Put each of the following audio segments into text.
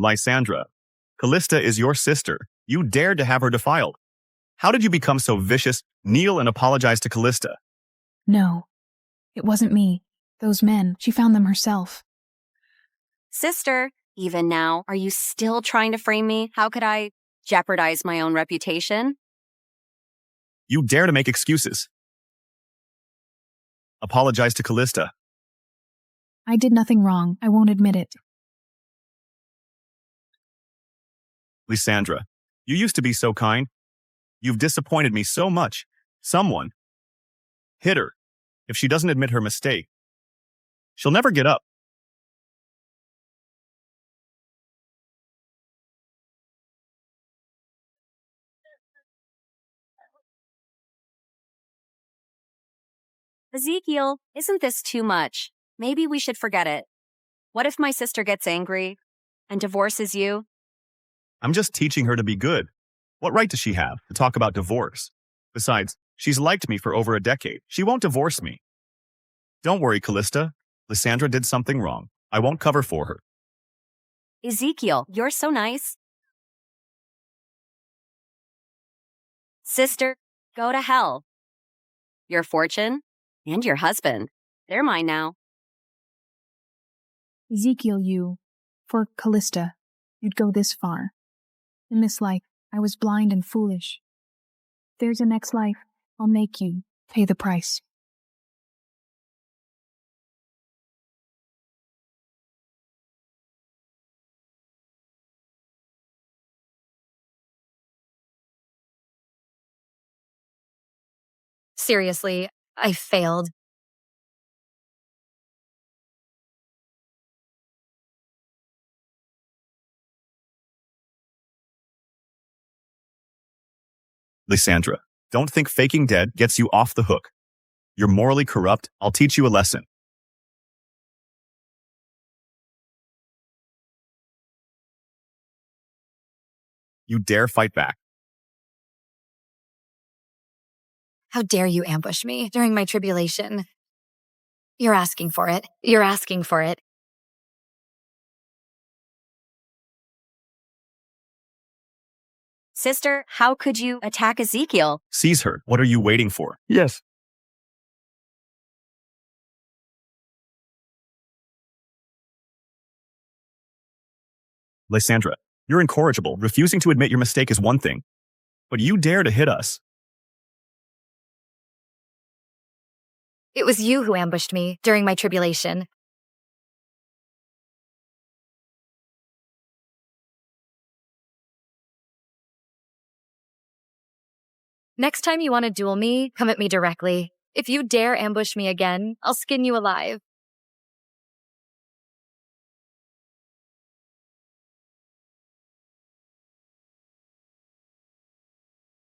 Lysandra, Kalista is your sister. You dared to have her defiled. How did you become so vicious? Kneel and apologize to Kalista. No, it wasn't me. Those men, she found them herself. Sister, even now, are you still trying to frame me? How could I jeopardize my own reputation? You dare to make excuses. Apologize to Kalista. I did nothing wrong. I won't admit it. Lysandra, you used to be so kind. You've disappointed me so much. Someone. Hit her. If she doesn't admit her mistake, she'll never get up. Ezekiel, isn't this too much? Maybe we should forget it. What if my sister gets angry and divorces you? I'm just teaching her to be good. What right does she have to talk about divorce? Besides, she's liked me for over a decade. She won't divorce me. Don't worry, Kalista. Lysandra did something wrong. I won't cover for her. Ezekiel, you're so nice. Sister, go to hell. Your fortune and your husband, they're mine now. Ezekiel, for Kalista, you'd go this far. In this life, I was blind and foolish. If there's a next life, I'll make you pay the price. Seriously, I failed. Lysandra, don't think faking dead gets you off the hook. You're morally corrupt. I'll teach you a lesson. You dare fight back. How dare you ambush me during my tribulation? You're asking for it. You're asking for it. Sister, how could you attack Ezekiel? Seize her. What are you waiting for? Yes. Lysandra, you're incorrigible. Refusing to admit your mistake is one thing, but you dare to hit us. It was you who ambushed me during my tribulation. Next time you want to duel me, come at me directly. If you dare ambush me again, I'll skin you alive.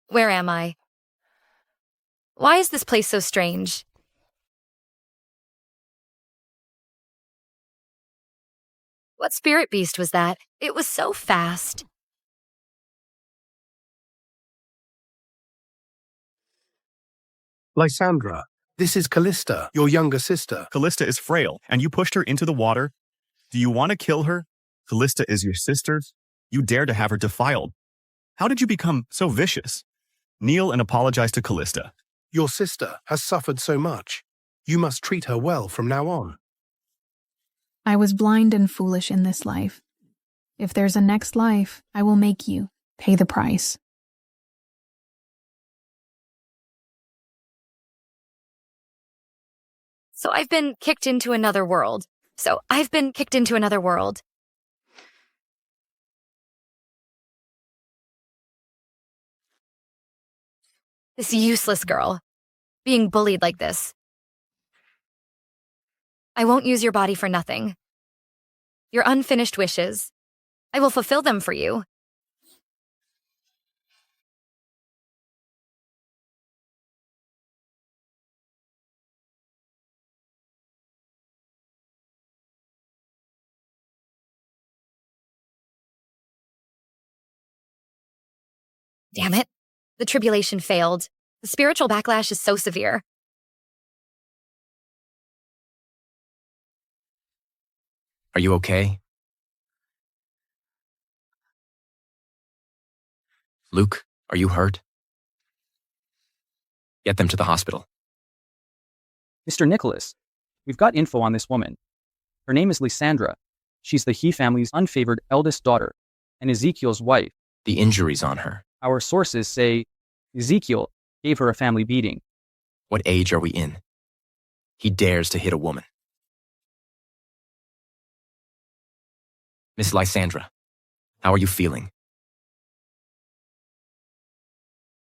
Where am I? Why is this place so strange? What spirit beast was that? It was so fast. Lysandra, this is Kalista, your younger sister. Kalista is frail, and you pushed her into the water. Do you want to kill her? Kalista is your sister. You dare to have her defiled. How did you become so vicious? Kneel and apologize to Kalista. Your sister has suffered so much. You must treat her well from now on. I was blind and foolish in this life. If there's a next life, I will make you pay the price. So I've been kicked into another world. This useless girl, being bullied like this. I won't use your body for nothing. Your unfinished wishes, I will fulfill them for you. Damn it. The tribulation failed. The spiritual backlash is so severe. Are you okay? Luke, are you hurt? Get them to the hospital. Mr. Nicholas, we've got info on this woman. Her name is Lysandra. She's the He family's unfavored eldest daughter, and Ezekiel's wife. The injuries on her. Our sources say Ezekiel gave her a family beating. What age are we in? He dares to hit a woman. Miss Lysandra, how are you feeling?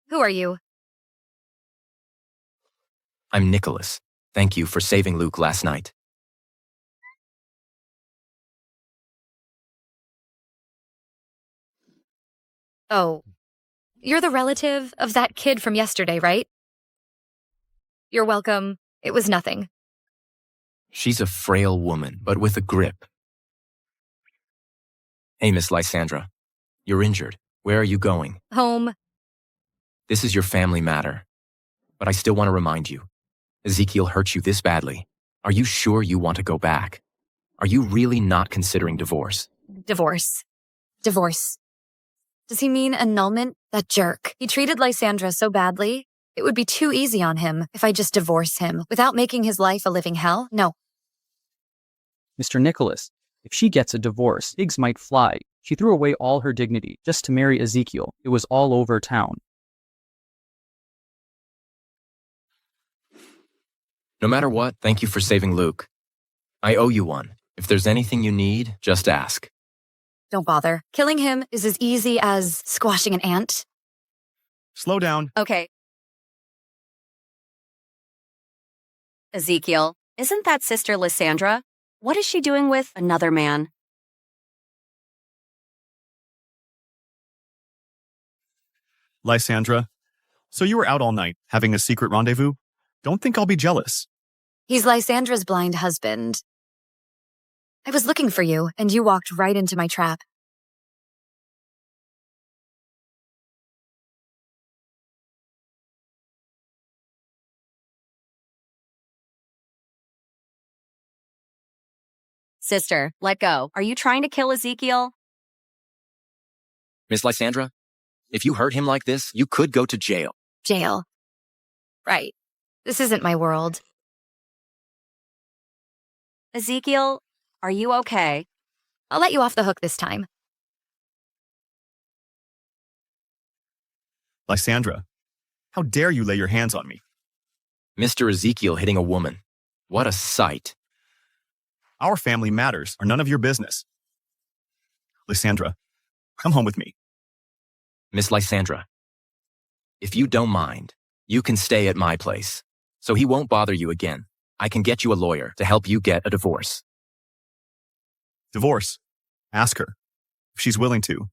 Who are you? I'm Nicholas. Thank you for saving Luke last night. Oh, you're the relative of that kid from yesterday, right? You're welcome. It was nothing. She's a frail woman, but with a grip. Hey, Miss Lysandra. You're injured. Where are you going? Home. This is your family matter. But I still want to remind you. Ezekiel hurt you this badly. Are you sure you want to go back? Are you really not considering divorce? Divorce. Divorce. Does he mean annulment? That jerk. He treated Lysandra so badly. It would be too easy on him if I just divorce him without making his life a living hell. No. Mr. Nicholas, if she gets a divorce, pigs might fly. She threw away all her dignity just to marry Ezekiel. It was all over town. No matter what, thank you for saving Luke. I owe you one. If there's anything you need, just ask. Don't bother. Killing him is as easy as squashing an ant. Slow down. Okay. Ezekiel, isn't that Sister Lysandra? What is she doing with another man? Lysandra, so you were out all night, having a secret rendezvous? Don't think I'll be jealous. He's Lysandra's blind husband. I was looking for you, and you walked right into my trap. Sister, let go. Are you trying to kill Ezekiel? Miss Lysandra, if you hurt him like this, you could go to jail. Jail. Right. This isn't my world. Ezekiel, are you okay? I'll let you off the hook this time. Lysandra, how dare you lay your hands on me? Mr. Ezekiel hitting a woman. What a sight. Our family matters are none of your business. Lysandra, come home with me. Miss Lysandra, if you don't mind, you can stay at my place, so he won't bother you again. I can get you a lawyer to help you get a divorce. Divorce. Ask her if she's willing to.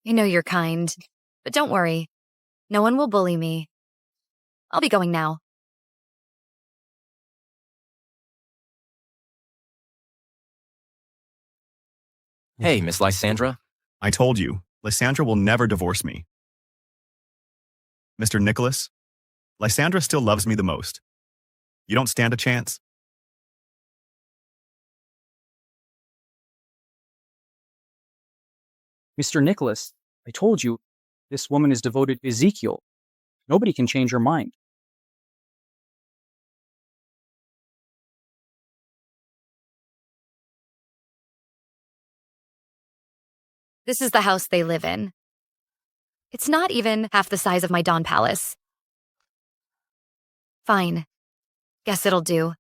I know you're kind, but don't worry. No one will bully me. I'll be going now. Hey, Miss Lysandra. I told you, Lysandra will never divorce me. Mr. Nicholas, Lysandra still loves me the most. You don't stand a chance? Mr. Nicholas, I told you, this woman is devoted to Ezekiel. Nobody can change her mind. This is the house they live in. It's not even half the size of my Dawn Palace. Fine. Guess it'll do.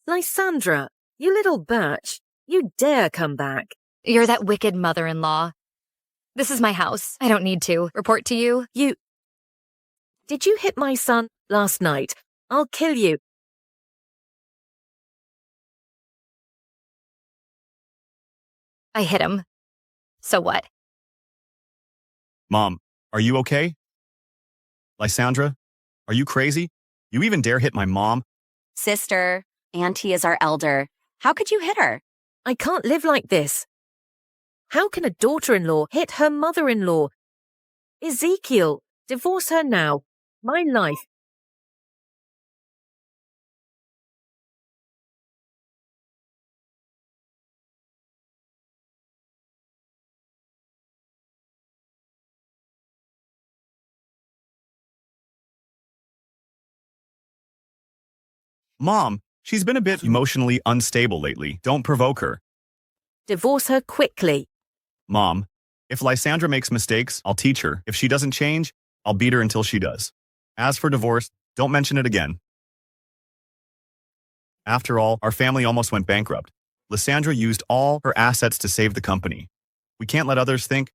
Lysandra, you little birch. You dare come back. You're that wicked mother-in-law. This is my house. I don't need to report to you. Did you hit my son last night? I'll kill you. I hit him. So what? Mom, are you okay? Lysandra, are you crazy? You even dare hit my mom? Sister, Auntie is our elder. How could you hit her? I can't live like this. How can a daughter-in-law hit her mother-in-law? Ezekiel, divorce her now. My life. Mom, she's been a bit emotionally unstable lately. Don't provoke her. Divorce her quickly. Mom, if Lysandra makes mistakes, I'll teach her. If she doesn't change, I'll beat her until she does. As for divorce, don't mention it again. After all, our family almost went bankrupt. Lysandra used all her assets to save the company. We can't let others think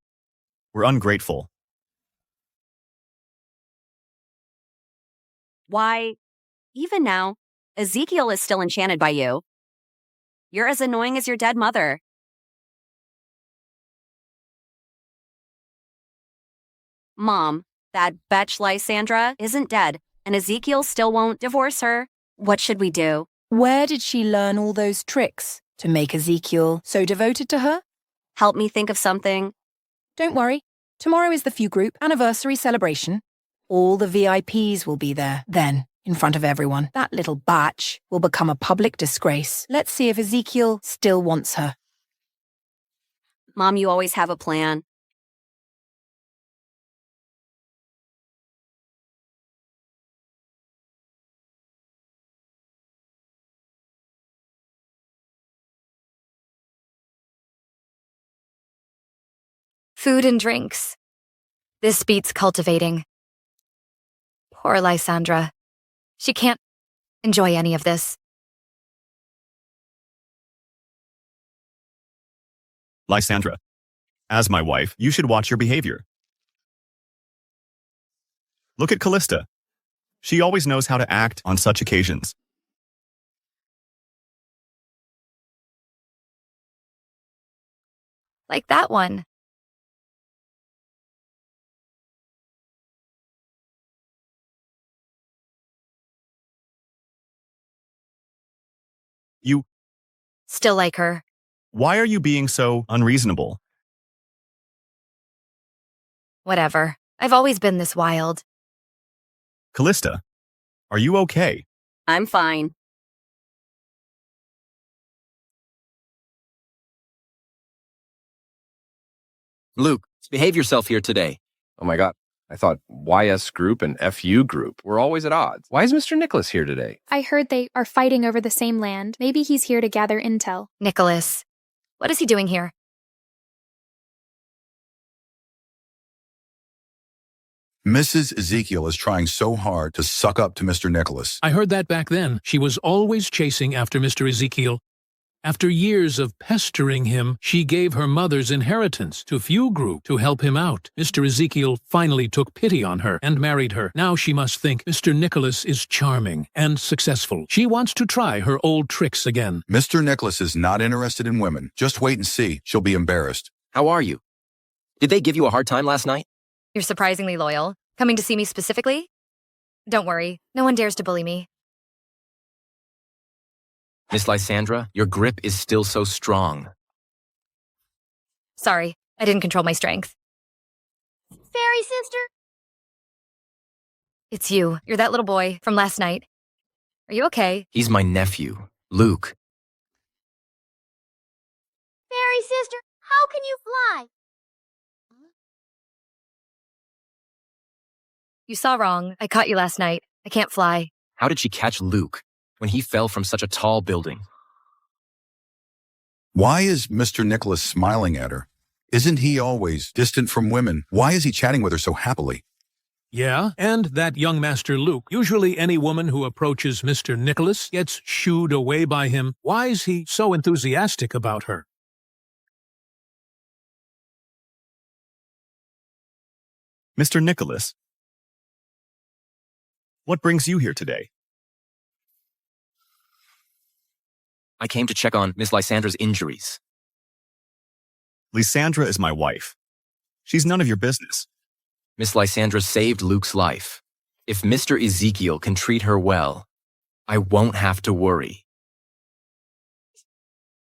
we're ungrateful. Why, even now, Ezekiel is still enchanted by you. You're as annoying as your dead mother. Mom, that betch Lysandra isn't dead, and Ezekiel still won't divorce her. What should we do? Where did she learn all those tricks to make Ezekiel so devoted to her? Help me think of something. Don't worry. Tomorrow is the Few Group anniversary celebration. All the VIPs will be there then, in front of everyone. That little batch will become a public disgrace. Let's see if Ezekiel still wants her. Mom, you always have a plan. Food and drinks. This beats cultivating. Poor Lysandra. She can't enjoy any of this. Lysandra, as my wife, you should watch your behavior. Look at Kalista. She always knows how to act on such occasions. Like that one. You, Still like her. why are you being so unreasonable? Whatever. I've always been this wild. Kalista, are you okay? I'm fine. Luke, behave yourself here today. Oh my God. I thought YS group and FU group were always at odds. Why is Mr. Nicholas here today? I heard they are fighting over the same land. Maybe he's here to gather intel. Nicholas. What is he doing here? Mrs. Ezekiel is trying so hard to suck up to Mr. Nicholas. I heard that back then. She was always chasing after Mr. Ezekiel. After years of pestering him, she gave her mother's inheritance to Few Group to help him out. Mr. Ezekiel finally took pity on her and married her. Now she must think Mr. Nicholas is charming and successful. She wants to try her old tricks again. Mr. Nicholas is not interested in women. Just wait and see. She'll be embarrassed. How are you? Did they give you a hard time last night? You're surprisingly loyal. Coming to see me specifically? Don't worry. No one dares to bully me. Miss Lysandra, your grip is still so strong. Sorry, I didn't control my strength. Fairy sister? It's you. You're that little boy from last night. Are you okay? He's my nephew, Luke. Fairy sister, how can you fly? You saw wrong. I caught you last night. I can't fly. How did she catch Luke when he fell from such a tall building? Why is Mr. Nicholas smiling at her? Isn't he always distant from women? Why is he chatting with her so happily? Yeah, and that young Master Luke. Usually any woman who approaches Mr. Nicholas gets shooed away by him. Why is he so enthusiastic about her? Mr. Nicholas, what brings you here today? I came to check on Miss Lysandra's injuries. Lysandra is my wife. She's none of your business. Miss Lysandra saved Luke's life. If Mr. Ezekiel can treat her well, I won't have to worry.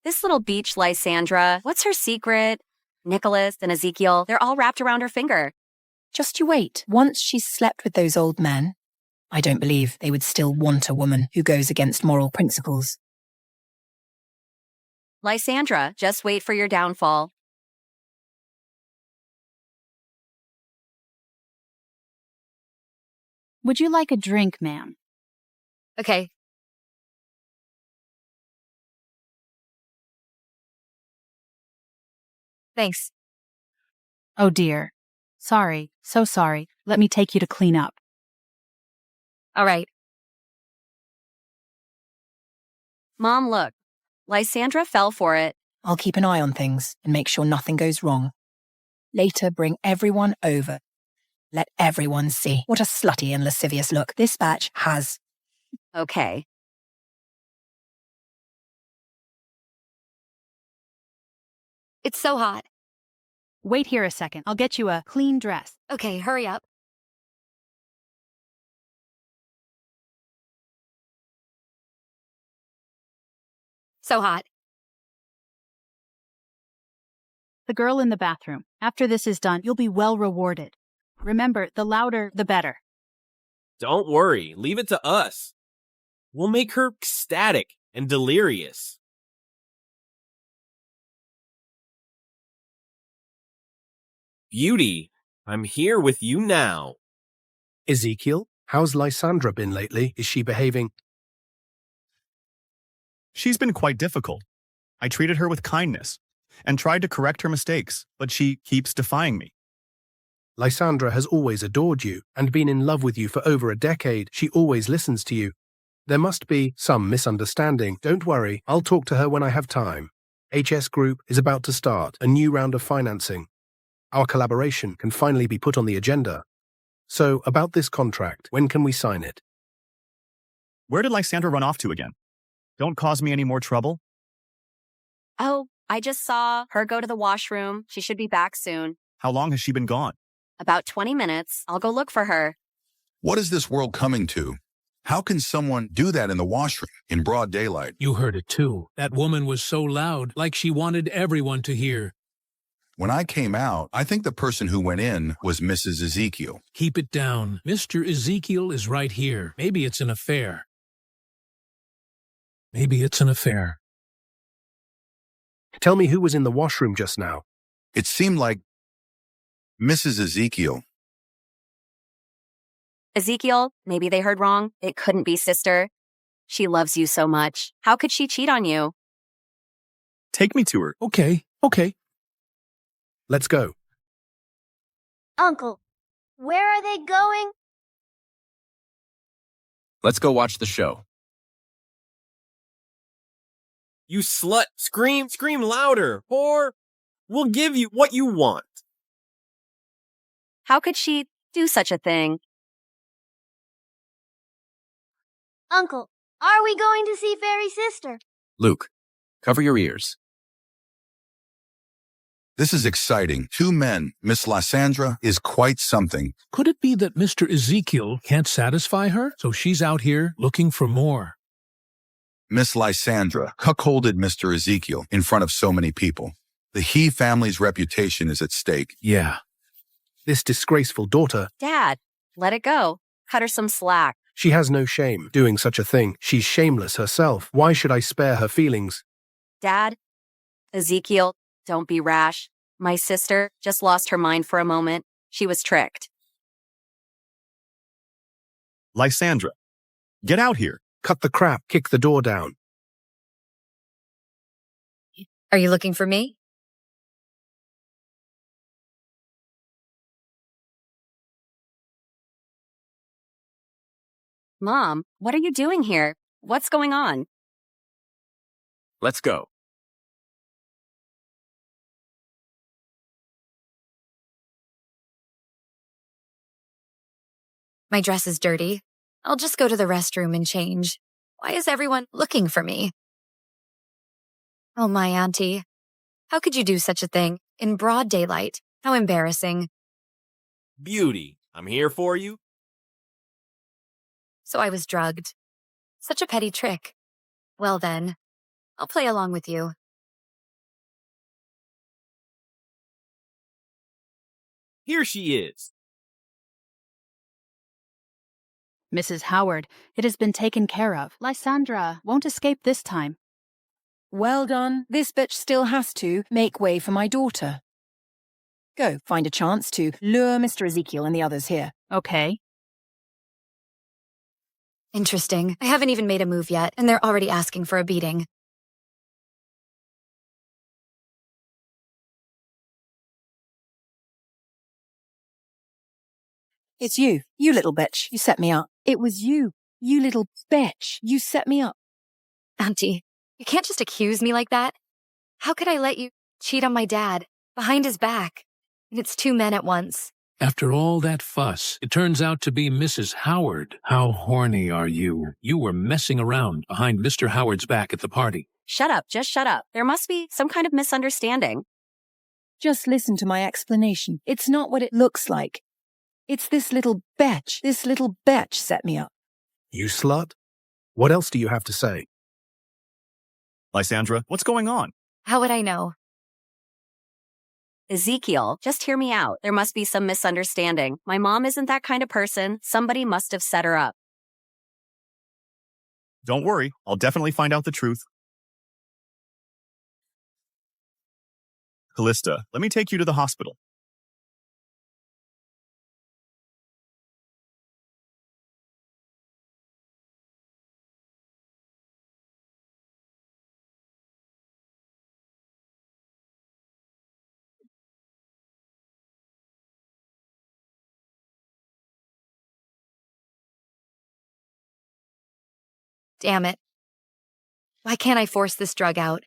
This little beach Lysandra, what's her secret? Nicholas and Ezekiel, they're all wrapped around her finger. Just you wait. Once she's slept with those old men, I don't believe they would still want a woman who goes against moral principles. Lysandra, just wait for your downfall. Would you like a drink, ma'am? Okay. Thanks. Oh dear. Sorry, so sorry. Let me take you to clean up. All right. Mom, look. Lysandra fell for it. I'll keep an eye on things and make sure nothing goes wrong. Later, bring everyone over. Let everyone see what a slutty and lascivious look this batch has. Okay. It's so hot. Wait here a second. I'll get you a clean dress. Okay, hurry up. So hot. The girl in the bathroom. After this is done, you'll be well rewarded. Remember, the louder, the better. Don't worry, leave it to us. We'll make her ecstatic and delirious. Beauty, I'm here with you now. Ezekiel, how's Lysandra been lately? Is she behaving? She's been quite difficult. I treated her with kindness and tried to correct her mistakes, but she keeps defying me. Lysandra has always adored you and been in love with you for over a decade. She always listens to you. There must be some misunderstanding. Don't worry, I'll talk to her when I have time. HS Group is about to start a new round of financing. Our collaboration can finally be put on the agenda. So, about this contract, when can we sign it? Where did Lysandra run off to again? Don't cause me any more trouble. Oh, I just saw her go to the washroom. She should be back soon. How long has she been gone? About 20 minutes. I'll go look for her. What is this world coming to? How can someone do that in the washroom in broad daylight? You heard it too. That woman was so loud, like she wanted everyone to hear. When I came out, I think the person who went in was Mrs. Ezekiel. Keep it down. Mr. Ezekiel is right here. Maybe it's an affair. Maybe it's an affair. Tell me who was in the washroom just now. It seemed like Mrs. Ezekiel. Ezekiel, maybe they heard wrong. It couldn't be sister. She loves you so much. How could she cheat on you? Take me to her. Okay. Let's go. Uncle, where are they going? Let's go watch the show. You slut! Scream louder, or we'll give you what you want. How could she do such a thing? Uncle, are we going to see Fairy Sister? Luke, cover your ears. This is exciting. 2 men. Miss Lysandra is quite something. Could it be that Mr. Ezekiel can't satisfy her, so she's out here looking for more? Miss Lysandra cuckolded Mr. Ezekiel in front of so many people. The He family's reputation is at stake. Yeah. This disgraceful daughter. Dad, let it go. Cut her some slack. She has no shame doing such a thing. She's shameless herself. Why should I spare her feelings? Dad, Ezekiel, don't be rash. My sister just lost her mind for a moment. She was tricked. Lysandra, get out here. Cut the crap. Kick the door down. Are you looking for me? Mom, what are you doing here? What's going on? Let's go. My dress is dirty. I'll just go to the restroom and change. Why is everyone looking for me? Oh, my auntie. How could you do such a thing in broad daylight? How embarrassing. Beauty, I'm here for you. So I was drugged. Such a petty trick. Well then, I'll play along with you. Here she is. Mrs. Howard, it has been taken care of. Lysandra won't escape this time. Well done. This bitch still has to make way for my daughter. Go, find a chance to lure Mr. Ezekiel and the others here. Okay. Interesting. I haven't even made a move yet, and they're already asking for a beating. It's you. You little bitch. You set me up. It was you. You little bitch. You set me up. Auntie, you can't just accuse me like that. How could I let you cheat on my dad behind his back? And it's two men at once. After all that fuss, it turns out to be Mrs. Howard. How horny are you? You were messing around behind Mr. Howard's back at the party. Shut up, just shut up. There must be some kind of misunderstanding. Just listen to my explanation. It's not what it looks like. It's this little bitch. This little bitch set me up. You slut? What else do you have to say? Lysandra, what's going on? How would I know? Ezekiel, just hear me out. There must be some misunderstanding. My mom isn't that kind of person. Somebody must have set her up. Don't worry, I'll definitely find out the truth. Kalista, let me take you to the hospital. Damn it. Why can't I force this drug out?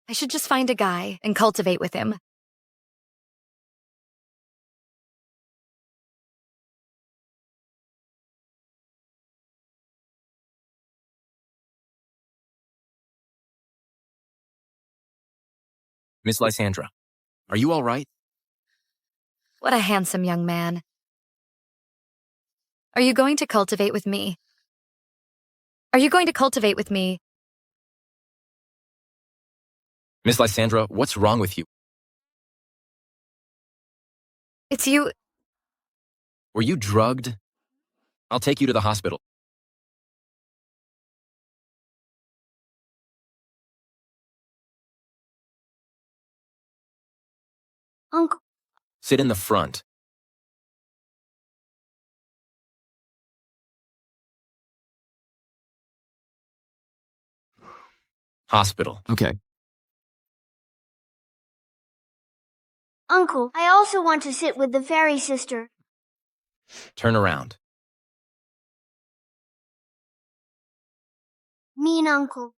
I should just find a guy and cultivate with him. Miss Lysandra, are you all right? What a handsome young man. Are you going to cultivate with me? Are you going to cultivate with me? Miss Lysandra, what's wrong with you? It's you. Were you drugged? I'll take you to the hospital. Uncle. Sit in the front. Hospital. Okay. Uncle, I also want to sit with the fairy sister. Turn around. Mean uncle.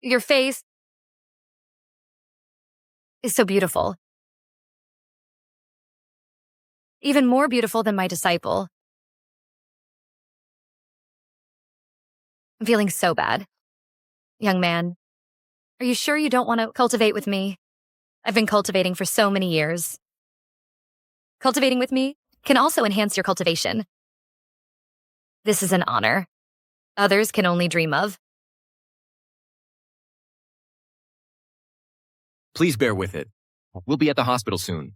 Your face is so beautiful. Even more beautiful than my disciple. I'm feeling so bad. Young man, are you sure you don't want to cultivate with me? I've been cultivating for so many years. Cultivating with me can also enhance your cultivation. This is an honor others can only dream of. Please bear with it. We'll be at the hospital soon.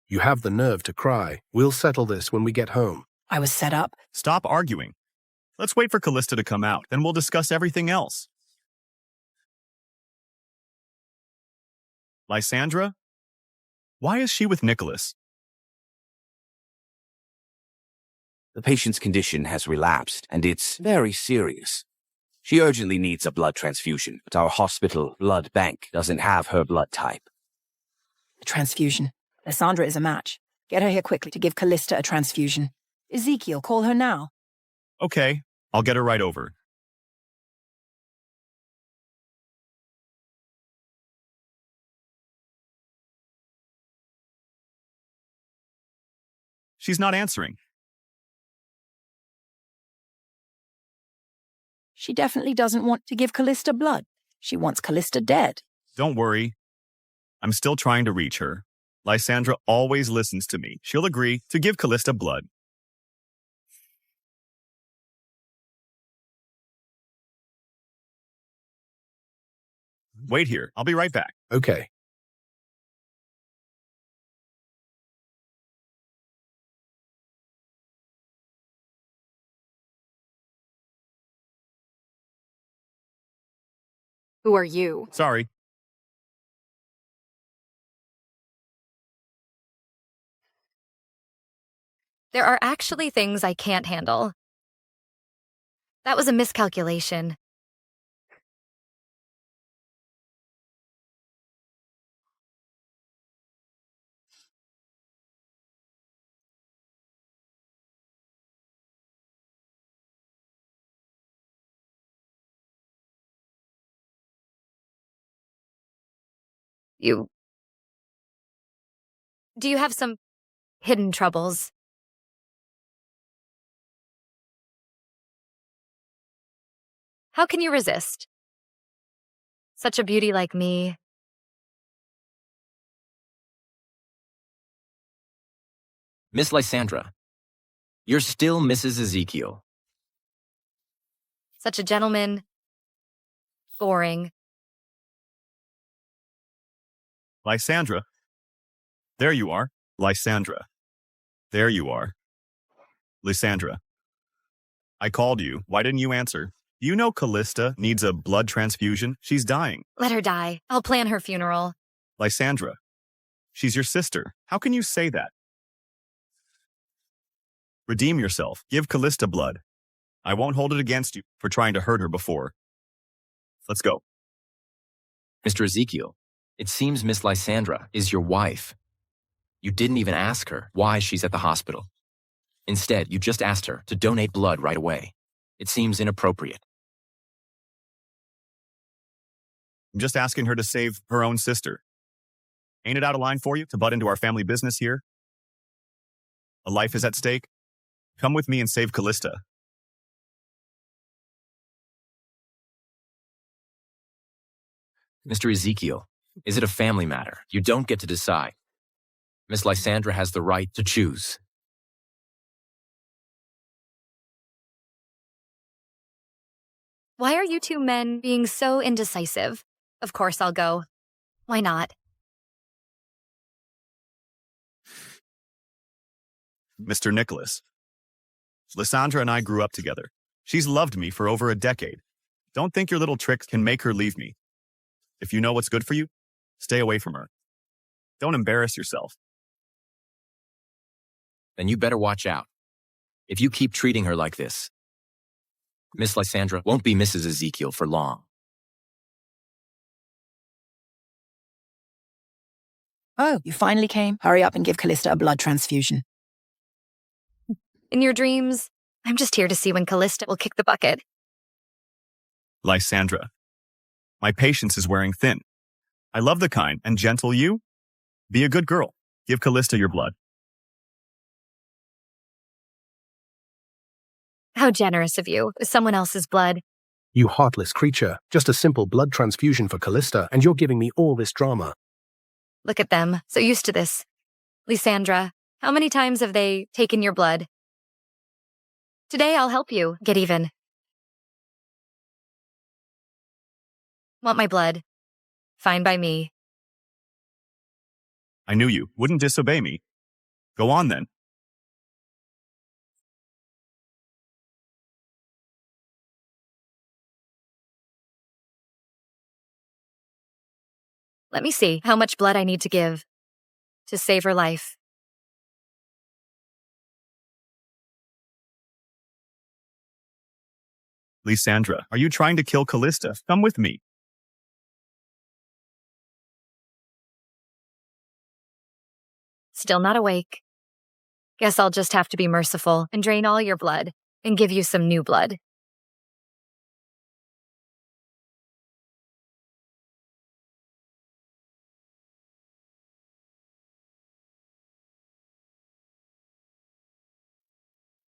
You have the nerve to cry. We'll settle this when we get home. I was set up. Stop arguing. Let's wait for Kalista to come out, then we'll discuss everything else. Lysandra? Why is she with Nicholas? The patient's condition has relapsed, and it's very serious. She urgently needs a blood transfusion, but our hospital blood bank doesn't have her blood type. A transfusion. Lysandra is a match. Get her here quickly to give Kalista a transfusion. Ezekiel, call her now. Okay, I'll get her right over. She's not answering. She definitely doesn't want to give Kalista blood. She wants Kalista dead. Don't worry. I'm still trying to reach her. Lysandra always listens to me. She'll agree to give Kalista blood. Wait here. I'll be right back. Okay. Who are you? Sorry. There are actually things I can't handle. That was a miscalculation. Do you have some hidden troubles? How can you resist? Such a beauty like me. Miss Lysandra, you're still Mrs. Ezekiel. Such a gentleman. Boring. Lysandra. There you are. Lysandra. There you are. Lysandra. I called you. Why didn't you answer? You know Kalista needs a blood transfusion. She's dying. Let her die. I'll plan her funeral. Lysandra. She's your sister. How can you say that? Redeem yourself. Give Kalista blood. I won't hold it against you for trying to hurt her before. Let's go. Mr. Ezekiel, it seems Miss Lysandra is your wife. You didn't even ask her why she's at the hospital. Instead, you just asked her to donate blood right away. It seems inappropriate. I'm just asking her to save her own sister. Ain't it out of line for you to butt into our family business here? A life is at stake. Come with me and save Kalista. Mr. Ezekiel, is it a family matter? You don't get to decide. Miss Lysandra has the right to choose. Why are you two men being so indecisive? Of course I'll go. Why not? Mr. Nicholas. Lysandra and I grew up together. She's loved me for over a decade. Don't think your little tricks can make her leave me. If you know what's good for you, stay away from her. Don't embarrass yourself. Then you better watch out. If you keep treating her like this, Miss Lysandra won't be Mrs. Ezekiel for long. Oh, you finally came? Hurry up and give Kalista a blood transfusion. In your dreams, I'm just here to see when Kalista will kick the bucket. Lysandra. My patience is wearing thin. I love the kind and gentle you. Be a good girl. Give Kalista your blood. How generous of you, with someone else's blood. You heartless creature. Just a simple blood transfusion for Kalista, and you're giving me all this drama. Look at them, so used to this. Lysandra, how many times have they taken your blood? Today I'll help you get even. Want my blood? Fine by me. I knew you wouldn't disobey me. Go on then. Let me see how much blood I need to give to save her life. Lysandra, are you trying to kill Kalista? Come with me. Still not awake. Guess I'll just have to be merciful and drain all your blood and give you some new blood.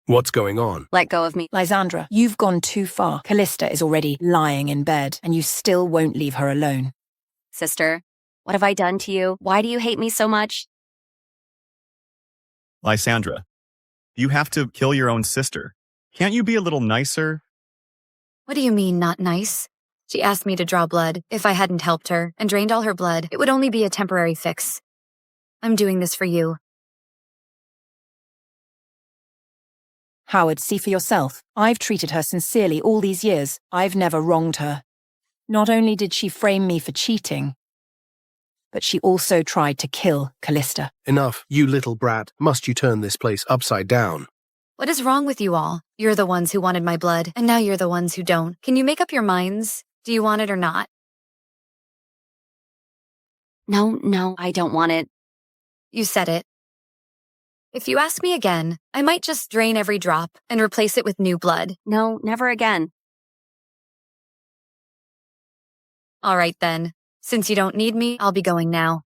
What's going on? Let go of me. Lysandra, you've gone too far. Kalista is already lying in bed, and you still won't leave her alone. Sister, what have I done to you? Why do you hate me so much? Lysandra, you have to kill your own sister. Can't you be a little nicer? What do you mean, not nice? She asked me to draw blood. If I hadn't helped her and drained all her blood, it would only be a temporary fix. I'm doing this for you. Howard, see for yourself. I've treated her sincerely all these years. I've never wronged her. Not only did she frame me for cheating, but she also tried to kill Kalista. Enough, you little brat. Must you turn this place upside down? What is wrong with you all? You're the ones who wanted my blood, and now you're the ones who don't. Can you make up your minds? Do you want it or not? No, I don't want it. You said it. If you ask me again, I might just drain every drop and replace it with new blood. No, never again. All right then. Since you don't need me, I'll be going now.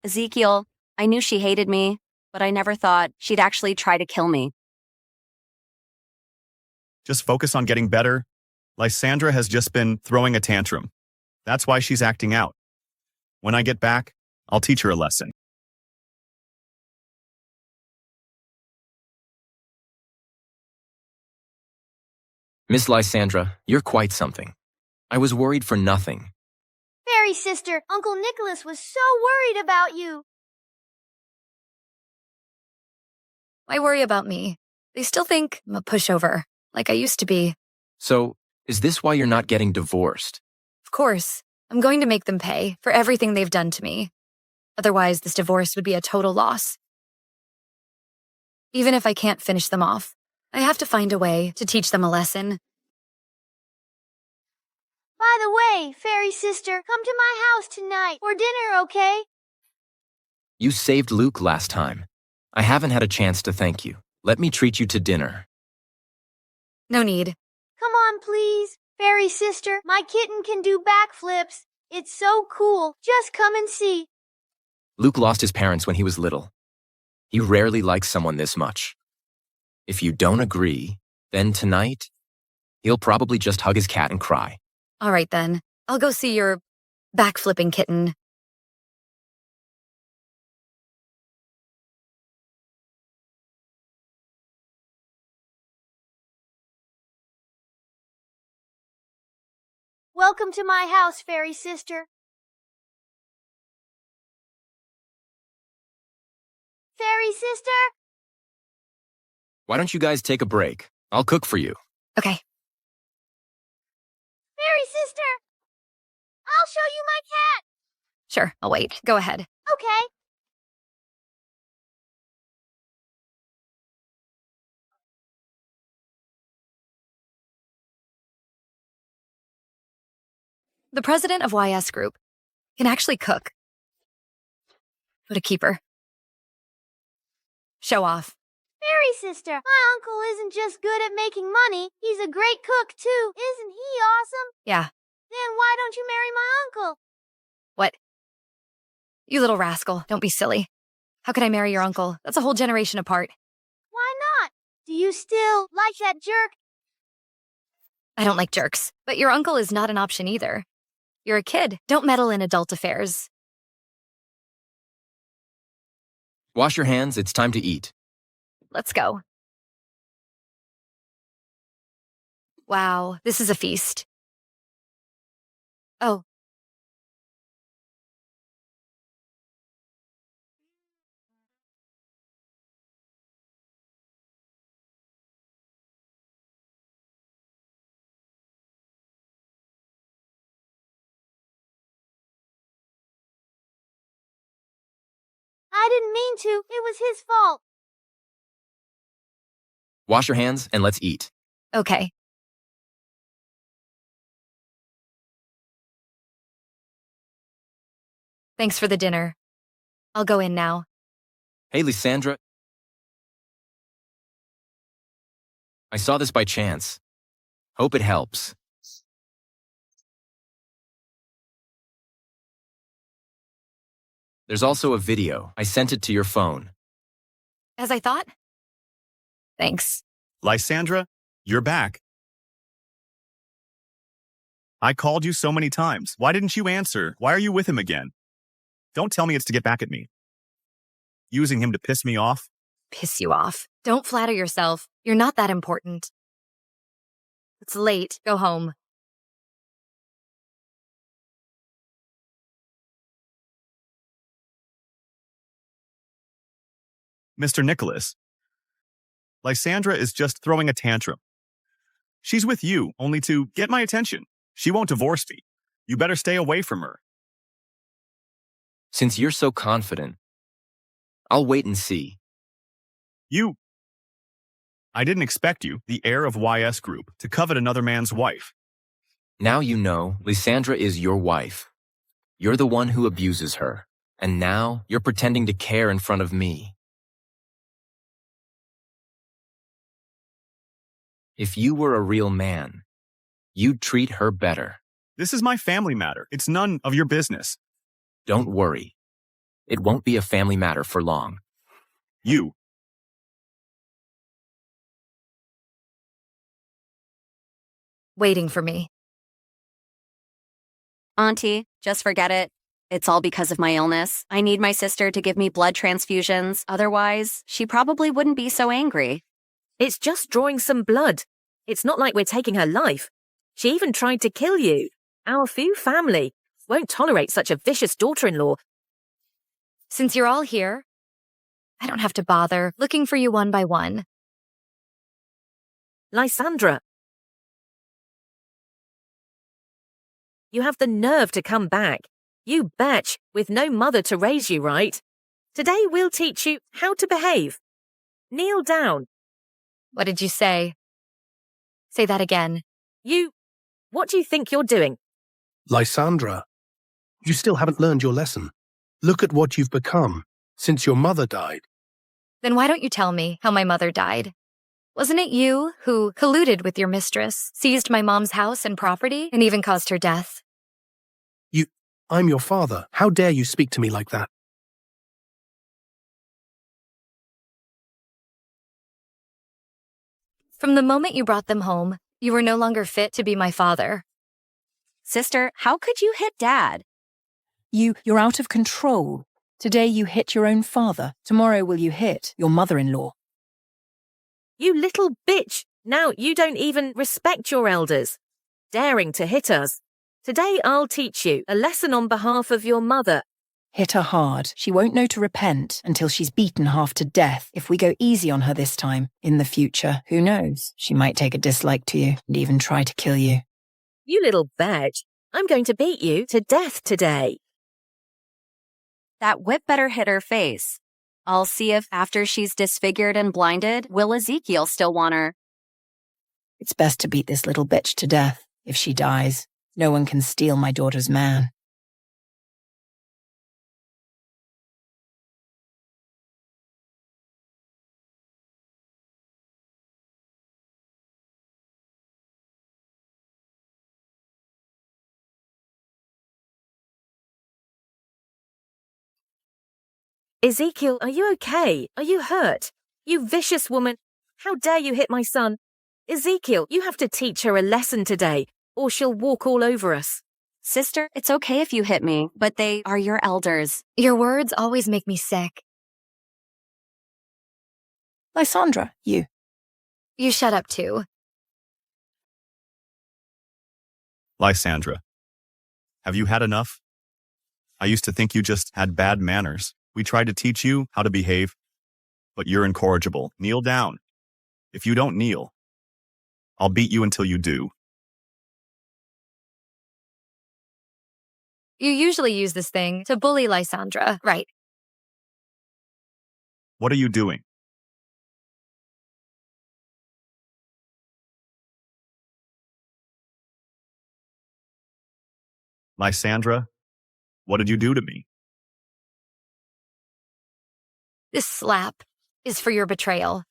Ezekiel, I knew she hated me, but I never thought she'd actually try to kill me. Just focus on getting better. Lysandra has just been throwing a tantrum. That's why she's acting out. When I get back, I'll teach her a lesson. Miss Lysandra, you're quite something. I was worried for nothing. Fairy sister, Uncle Nicholas was so worried about you. Why worry about me? They still think I'm a pushover, like I used to be. So, is this why you're not getting divorced? Of course, I'm going to make them pay for everything they've done to me. Otherwise, this divorce would be a total loss. Even if I can't finish them off, I have to find a way to teach them a lesson. By the way, fairy sister, come to my house tonight for dinner, okay? You saved Luke last time. I haven't had a chance to thank you. Let me treat you to dinner. No need. Come on, please. Fairy sister, my kitten can do backflips. It's so cool. Just come and see. Luke lost his parents when he was little. He rarely likes someone this much. If you don't agree, then tonight, he'll probably just hug his cat and cry. All right then. I'll go see your backflipping kitten. Welcome to my house, fairy sister. Fairy sister? Why don't you guys take a break? I'll cook for you. Okay. Fairy sister! I'll show you my cat! Sure, I'll wait. Go ahead. Okay. The president of YS Group can actually cook. What a keeper. Show off. Fairy sister, my uncle isn't just good at making money, he's a great cook too. Isn't he awesome? Yeah. Then why don't you marry my uncle? What? You little rascal, don't be silly. How could I marry your uncle? That's a whole generation apart. Why not? Do you still like that jerk? I don't like jerks, but your uncle is not an option either. You're a kid. Don't meddle in adult affairs. Wash your hands, it's time to eat. Let's go. Wow, this is a feast. Oh. I didn't mean to. It was his fault. Wash your hands and let's eat. Okay. Thanks for the dinner. I'll go in now. Hey, Lysandra. I saw this by chance. Hope it helps. There's also a video. I sent it to your phone. As I thought? Thanks. Lysandra, you're back. I called you so many times. Why didn't you answer? Why are you with him again? Don't tell me it's to get back at me. Using him to piss me off? Piss you off. Don't flatter yourself. You're not that important. It's late. Go home. Mr. Nicholas, Lysandra is just throwing a tantrum. She's with you only to get my attention. She won't divorce me. You better stay away from her. Since you're so confident, I'll wait and see. I didn't expect you, the heir of YS Group, to covet another man's wife. Now you know Lysandra is your wife. You're the one who abuses her, and now you're pretending to care in front of me. If you were a real man, you'd treat her better. This is my family matter. It's none of your business. Don't worry. It won't be a family matter for long. Waiting for me. Auntie, just forget it. It's all because of my illness. I need my sister to give me blood transfusions. Otherwise, she probably wouldn't be so angry. It's just drawing some blood. It's not like we're taking her life. She even tried to kill you. Our Fu family won't tolerate such a vicious daughter-in-law. Since you're all here, I don't have to bother looking for you one by one. Lysandra, you have the nerve to come back. You bitch, with no mother to raise you right. Today we'll teach you how to behave. Kneel down. What did you say? Say that again. What do you think you're doing? Lysandra, you still haven't learned your lesson. Look at what you've become since your mother died. Then why don't you tell me how my mother died? Wasn't it you who colluded with your mistress, seized my mom's house and property, and even caused her death? I'm your father. How dare you speak to me like that? From the moment you brought them home, you were no longer fit to be my father. Sister, how could you hit Dad? You're out of control. Today you hit your own father. Tomorrow will you hit your mother-in-law? You little bitch. Now you don't even respect your elders. Daring to hit us. Today I'll teach you a lesson on behalf of your mother. Hit her hard. She won't know to repent until she's beaten half to death. If we go easy on her this time, in the future, who knows? She might take a dislike to you and even try to kill you. You little bitch. I'm going to beat you to death today. That whip better hit her face. I'll see if after she's disfigured and blinded, will Ezekiel still want her? It's best to beat this little bitch to death. If she dies, no one can steal my daughter's man. Ezekiel, are you okay? Are you hurt? You vicious woman. How dare you hit my son? Ezekiel, you have to teach her a lesson today, or she'll walk all over us. Sister, it's okay if you hit me, but they are your elders. Your words always make me sick. Lysandra, you. You shut up too. Lysandra, have you had enough? I used to think you just had bad manners. We tried to teach you how to behave, but you're incorrigible. Kneel down. If you don't kneel, I'll beat you until you do. You usually use this thing to bully Lysandra, right? What are you doing? Lysandra, what did you do to me? This slap is for your betrayal.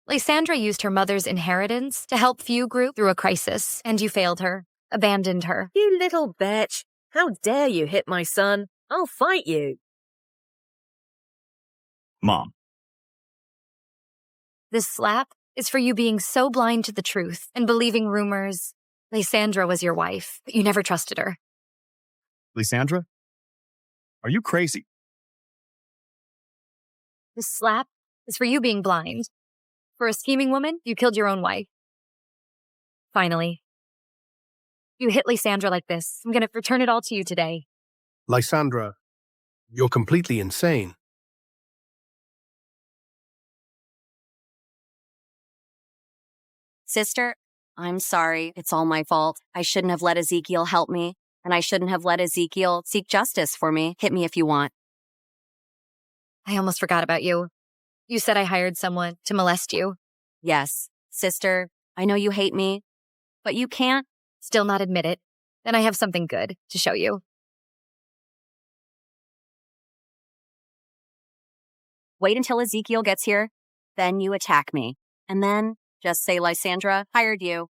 Lysandra used her mother's inheritance to help Few Group through a crisis, and you failed her, abandoned her. You little bitch. How dare you hit my son? I'll fight you. Mom. This slap is for you being so blind to the truth and believing rumors. Lysandra was your wife, but you never trusted her. Lysandra? Are you crazy? This slap is for you being blind. For a scheming woman, you killed your own wife. Finally, you hit Lysandra like this. I'm going to return it all to you today. Lysandra, you're completely insane. Sister, I'm sorry. It's all my fault. I shouldn't have let Ezekiel help me. And I shouldn't have let Ezekiel seek justice for me. Hit me if you want. I almost forgot about you. You said I hired someone to molest you. Yes, sister, I know you hate me, but you can't. Still not admit it. Then I have something good to show you. Wait until Ezekiel gets here, then you attack me. And then just say Lysandra hired you.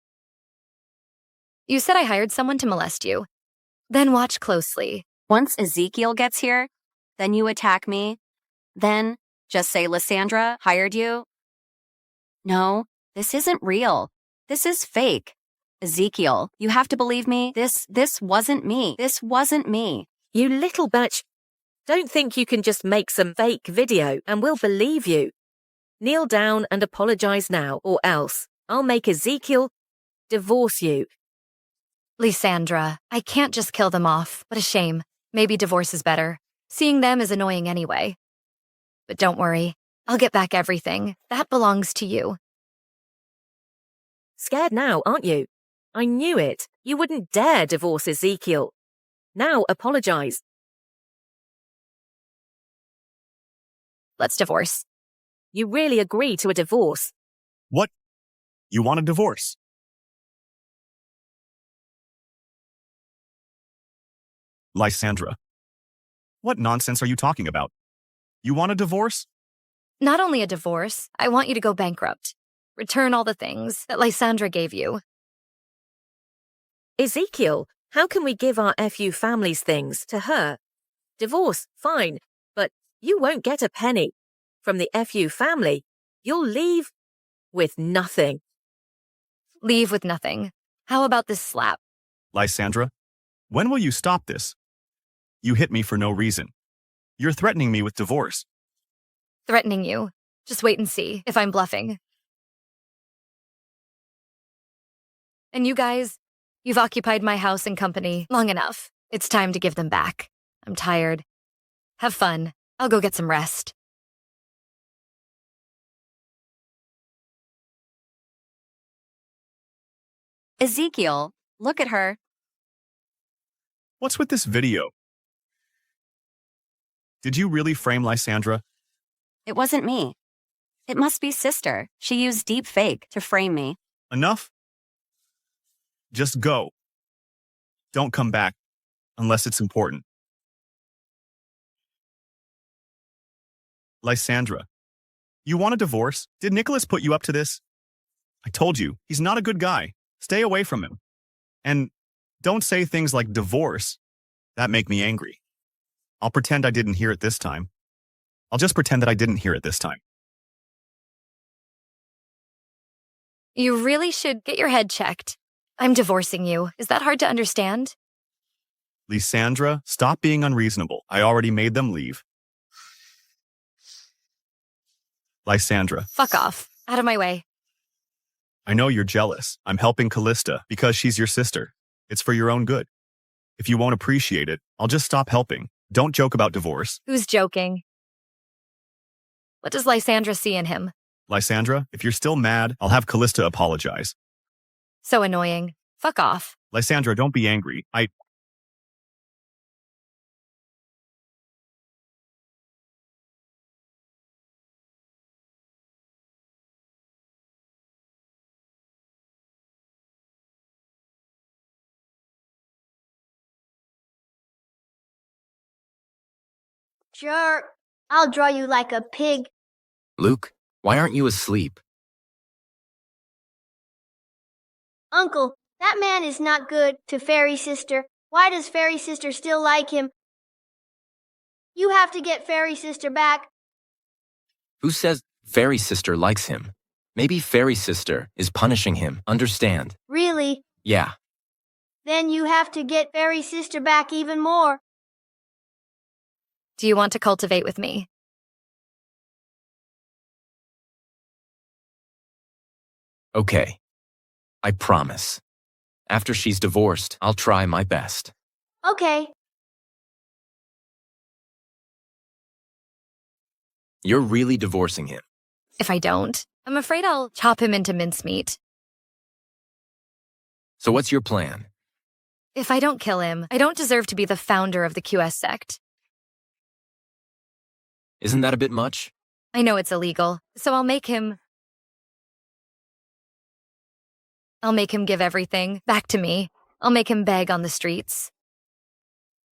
You said I hired someone to molest you. Then watch closely. Once Ezekiel gets here, then you attack me. Then just say Lysandra hired you. No, this isn't real. This is fake. Ezekiel, you have to believe me. This wasn't me. This wasn't me. You little bitch. Don't think you can just make some fake video and we'll believe you. Kneel down and apologize now, or else I'll make Ezekiel divorce you. Lysandra, I can't just kill them off. What a shame. Maybe divorce is better. Seeing them is annoying anyway. But don't worry. I'll get back everything. That belongs to you. Scared now, aren't you? I knew it. You wouldn't dare divorce Ezekiel. Now apologize. Let's divorce. You really agree to a divorce? What? You want a divorce? Lysandra, what nonsense are you talking about? You want a divorce? Not only a divorce, I want you to go bankrupt. Return all the things that Lysandra gave you. Ezekiel, how can we give our FU family's things to her? Divorce, fine, but you won't get a penny. From the FU family, you'll leave with nothing. Leave with nothing. How about this slap? Lysandra, when will you stop this? You hit me for no reason. You're threatening me with divorce. Threatening you. Just wait and see if I'm bluffing. And you guys, you've occupied my house and company long enough. It's time to give them back. I'm tired. Have fun. I'll go get some rest. Ezekiel, look at her. What's with this video? Did you really frame Lysandra? It wasn't me. It must be sister. She used deep fake to frame me. Enough? Just go. Don't come back unless it's important. Lysandra, you want a divorce? Did Nicholas put you up to this? I told you, he's not a good guy. Stay away from him. And don't say things like divorce. That make me angry. I'll pretend I didn't hear it this time. I'll just pretend that I didn't hear it this time. You really should get your head checked. I'm divorcing you. Is that hard to understand? Lysandra, stop being unreasonable. I already made them leave. Lysandra. Fuck off. Out of my way. I know you're jealous. I'm helping Kalista because she's your sister. It's for your own good. If you won't appreciate it, I'll just stop helping. Don't joke about divorce. Who's joking? What does Lysandra see in him? Lysandra, if you're still mad, I'll have Kalista apologize. So annoying. Fuck off. Lysandra, don't be angry. Jerk. I'll draw you like a pig. Luke, why aren't you asleep? Uncle, that man is not good to Fairy Sister. Why does Fairy Sister still like him? You have to get Fairy Sister back. Who says Fairy Sister likes him? Maybe Fairy Sister is punishing him, understand? Really? Yeah. Then you have to get Fairy Sister back even more. Do you want to cultivate with me? Okay. I promise. After she's divorced, I'll try my best. Okay. You're really divorcing him. If I don't, I'm afraid I'll chop him into mincemeat. So what's your plan? If I don't kill him, I don't deserve to be the founder of the QS sect. Isn't that a bit much? I know it's illegal, so I'll make him give everything back to me. I'll make him beg on the streets.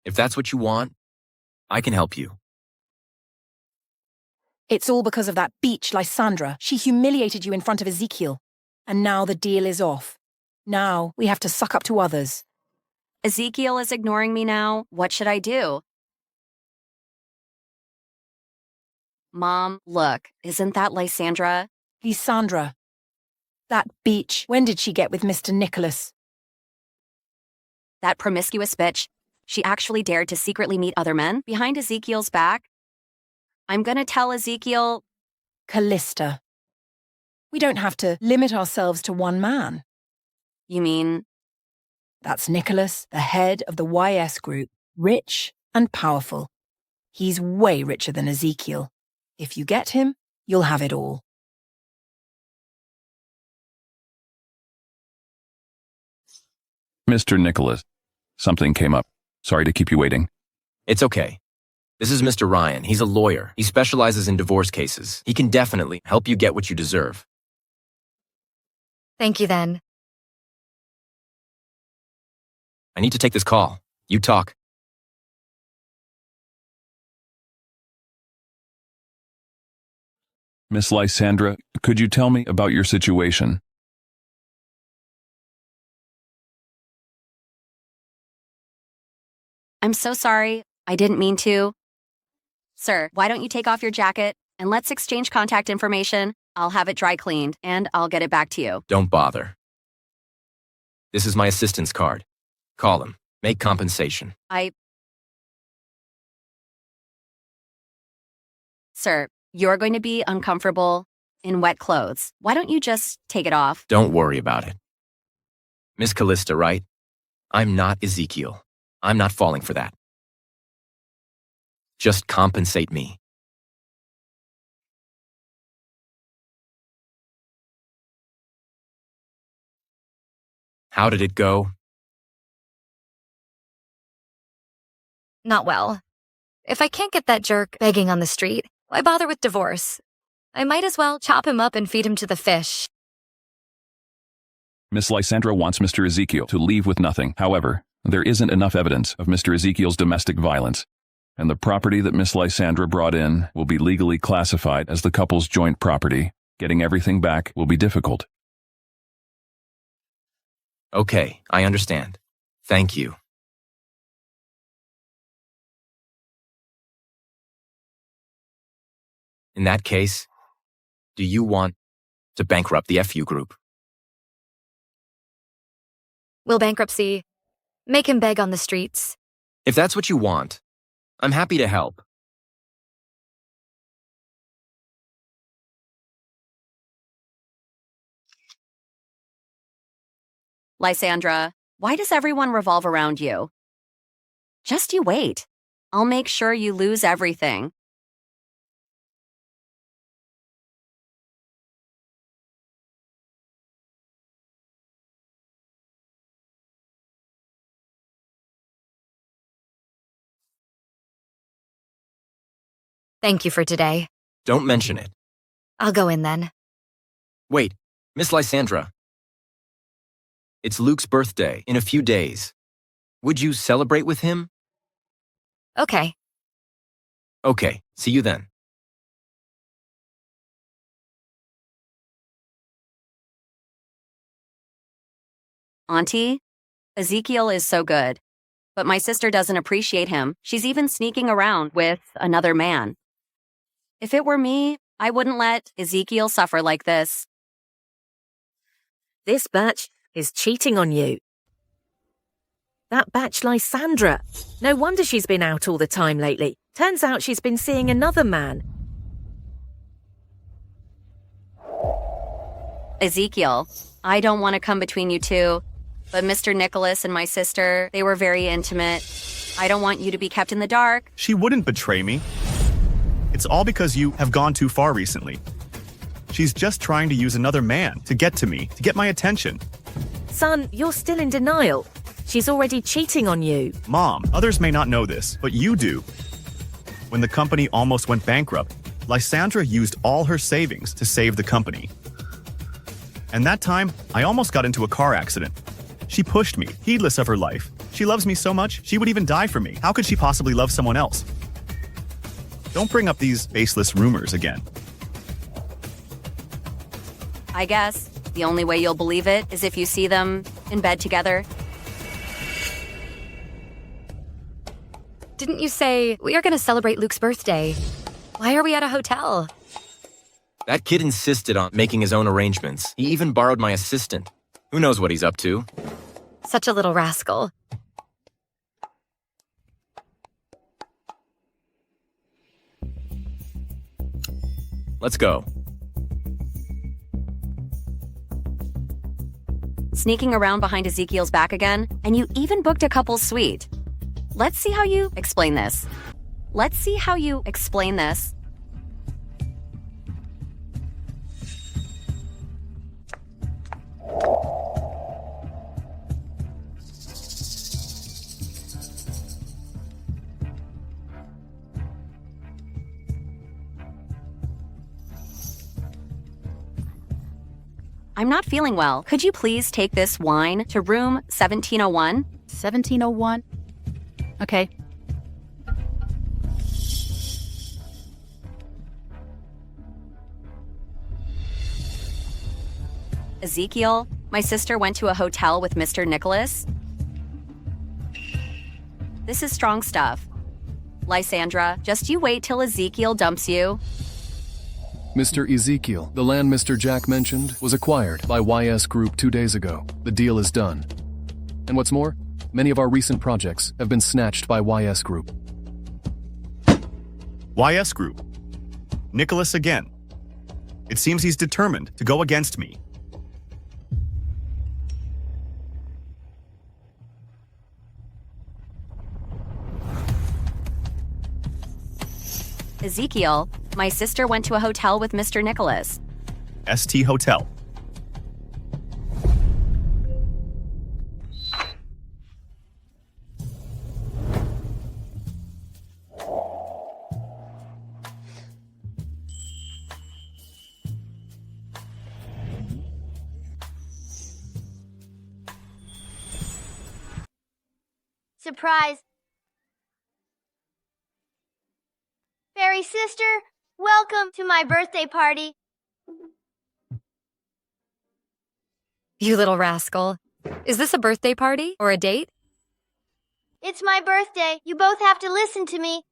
If that's what you want, I can help you. It's all because of that beach, Lysandra. She humiliated you in front of Ezekiel. And now the deal is off. Now we have to suck up to others. Ezekiel is ignoring me now. What should I do? Mom, look, isn't that Lysandra? Lysandra. That beach. When did she get with Mr. Nicholas? That promiscuous bitch. She actually dared to secretly meet other men behind Ezekiel's back. I'm gonna tell Ezekiel. Kalista. We don't have to limit ourselves to one man. You mean? That's Nicholas, the head of the YS group, rich and powerful. He's way richer than Ezekiel. If you get him, you'll have it all. Mr. Nicholas, something came up. Sorry to keep you waiting. It's okay. This is Mr. Ryan. He's a lawyer. He specializes in divorce cases. He can definitely help you get what you deserve. Thank you then. I need to take this call. You talk. Miss Lysandra, could you tell me about your situation? I'm so sorry. I didn't mean to. Sir, why don't you take off your jacket and let's exchange contact information. I'll have it dry cleaned and I'll get it back to you. Don't bother. This is my assistant's card. Call him. Make compensation. Sir, you're going to be uncomfortable in wet clothes. Why don't you just take it off? Don't worry about it. Miss Kalista, right? I'm not Ezekiel. I'm not falling for that. Just compensate me. How did it go? Not well. If I can't get that jerk begging on the street, why bother with divorce? I might as well chop him up and feed him to the fish. Miss Lysandra wants Mr. Ezekiel to leave with nothing. However, there isn't enough evidence of Mr. Ezekiel's domestic violence, and the property that Miss Lysandra brought in will be legally classified as the couple's joint property. Getting everything back will be difficult. Okay, I understand. Thank you. In that case, do you want to bankrupt the FU group? Will bankruptcy make him beg on the streets? If that's what you want, I'm happy to help. Lysandra, why does everyone revolve around you? Just you wait. I'll make sure you lose everything. Thank you for today. Don't mention it. I'll go in then. Wait, Miss Lysandra. It's Luke's birthday in a few days. Would you celebrate with him? Okay. Okay, see you then. Auntie, Ezekiel is so good, but my sister doesn't appreciate him. She's even sneaking around with another man. If it were me, I wouldn't let Ezekiel suffer like this. This batch is cheating on you. That batch Lysandra. No wonder she's been out all the time lately. Turns out she's been seeing another man. Ezekiel, I don't want to come between you two, but Mr. Nicholas and my sister, they were very intimate. I don't want you to be kept in the dark. She wouldn't betray me. It's all because you have gone too far recently. She's just trying to use another man to get to me, to get my attention. Son, you're still in denial. She's already cheating on you. Mom, others may not know this, but you do. When the company almost went bankrupt, Lysandra used all her savings to save the company. And that time, I almost got into a car accident. She pushed me, heedless of her life. She loves me so much, she would even die for me. How could she possibly love someone else? Don't bring up these baseless rumors again. I guess the only way you'll believe it is if you see them in bed together. Didn't you say we are going to celebrate Luke's birthday? Why are we at a hotel? That kid insisted on making his own arrangements. He even borrowed my assistant. Who knows what he's up to? Such a little rascal. Let's go. Sneaking around behind Ezekiel's back again, and you even booked a couple's suite. Let's see how you explain this. Let's see how you explain this. I'm not feeling well. Could you please take this wine to room 1701? 1701? Okay. Ezekiel, my sister went to a hotel with Mr. Nicholas. This is strong stuff. Lysandra, just you wait till Ezekiel dumps you. Mr. Ezekiel, the land Mr. Jack mentioned, was acquired by YS Group 2 days ago. The deal is done. And what's more, many of our recent projects have been snatched by YS Group. YS Group. Nicholas again. It seems he's determined to go against me. Ezekiel, my sister went to a hotel with Mr. Nicholas. ST Hotel. Surprise. Fairy sister, welcome to my birthday party. You little rascal. Is this a birthday party or a date? It's my birthday. You both have to listen to me.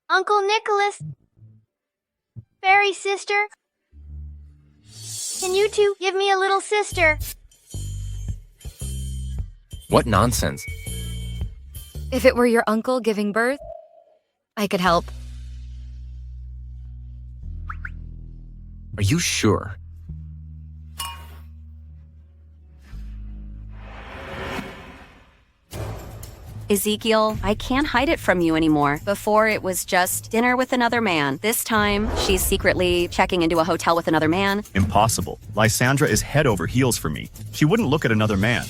Uncle Nicholas. Fairy sister. Can you two give me a little sister? What nonsense. If it were your uncle giving birth, I could help. Are you sure? Ezekiel, I can't hide it from you anymore. Before, it was just dinner with another man. This time, she's secretly checking into a hotel with another man. Impossible. Lysandra is head over heels for me. She wouldn't look at another man.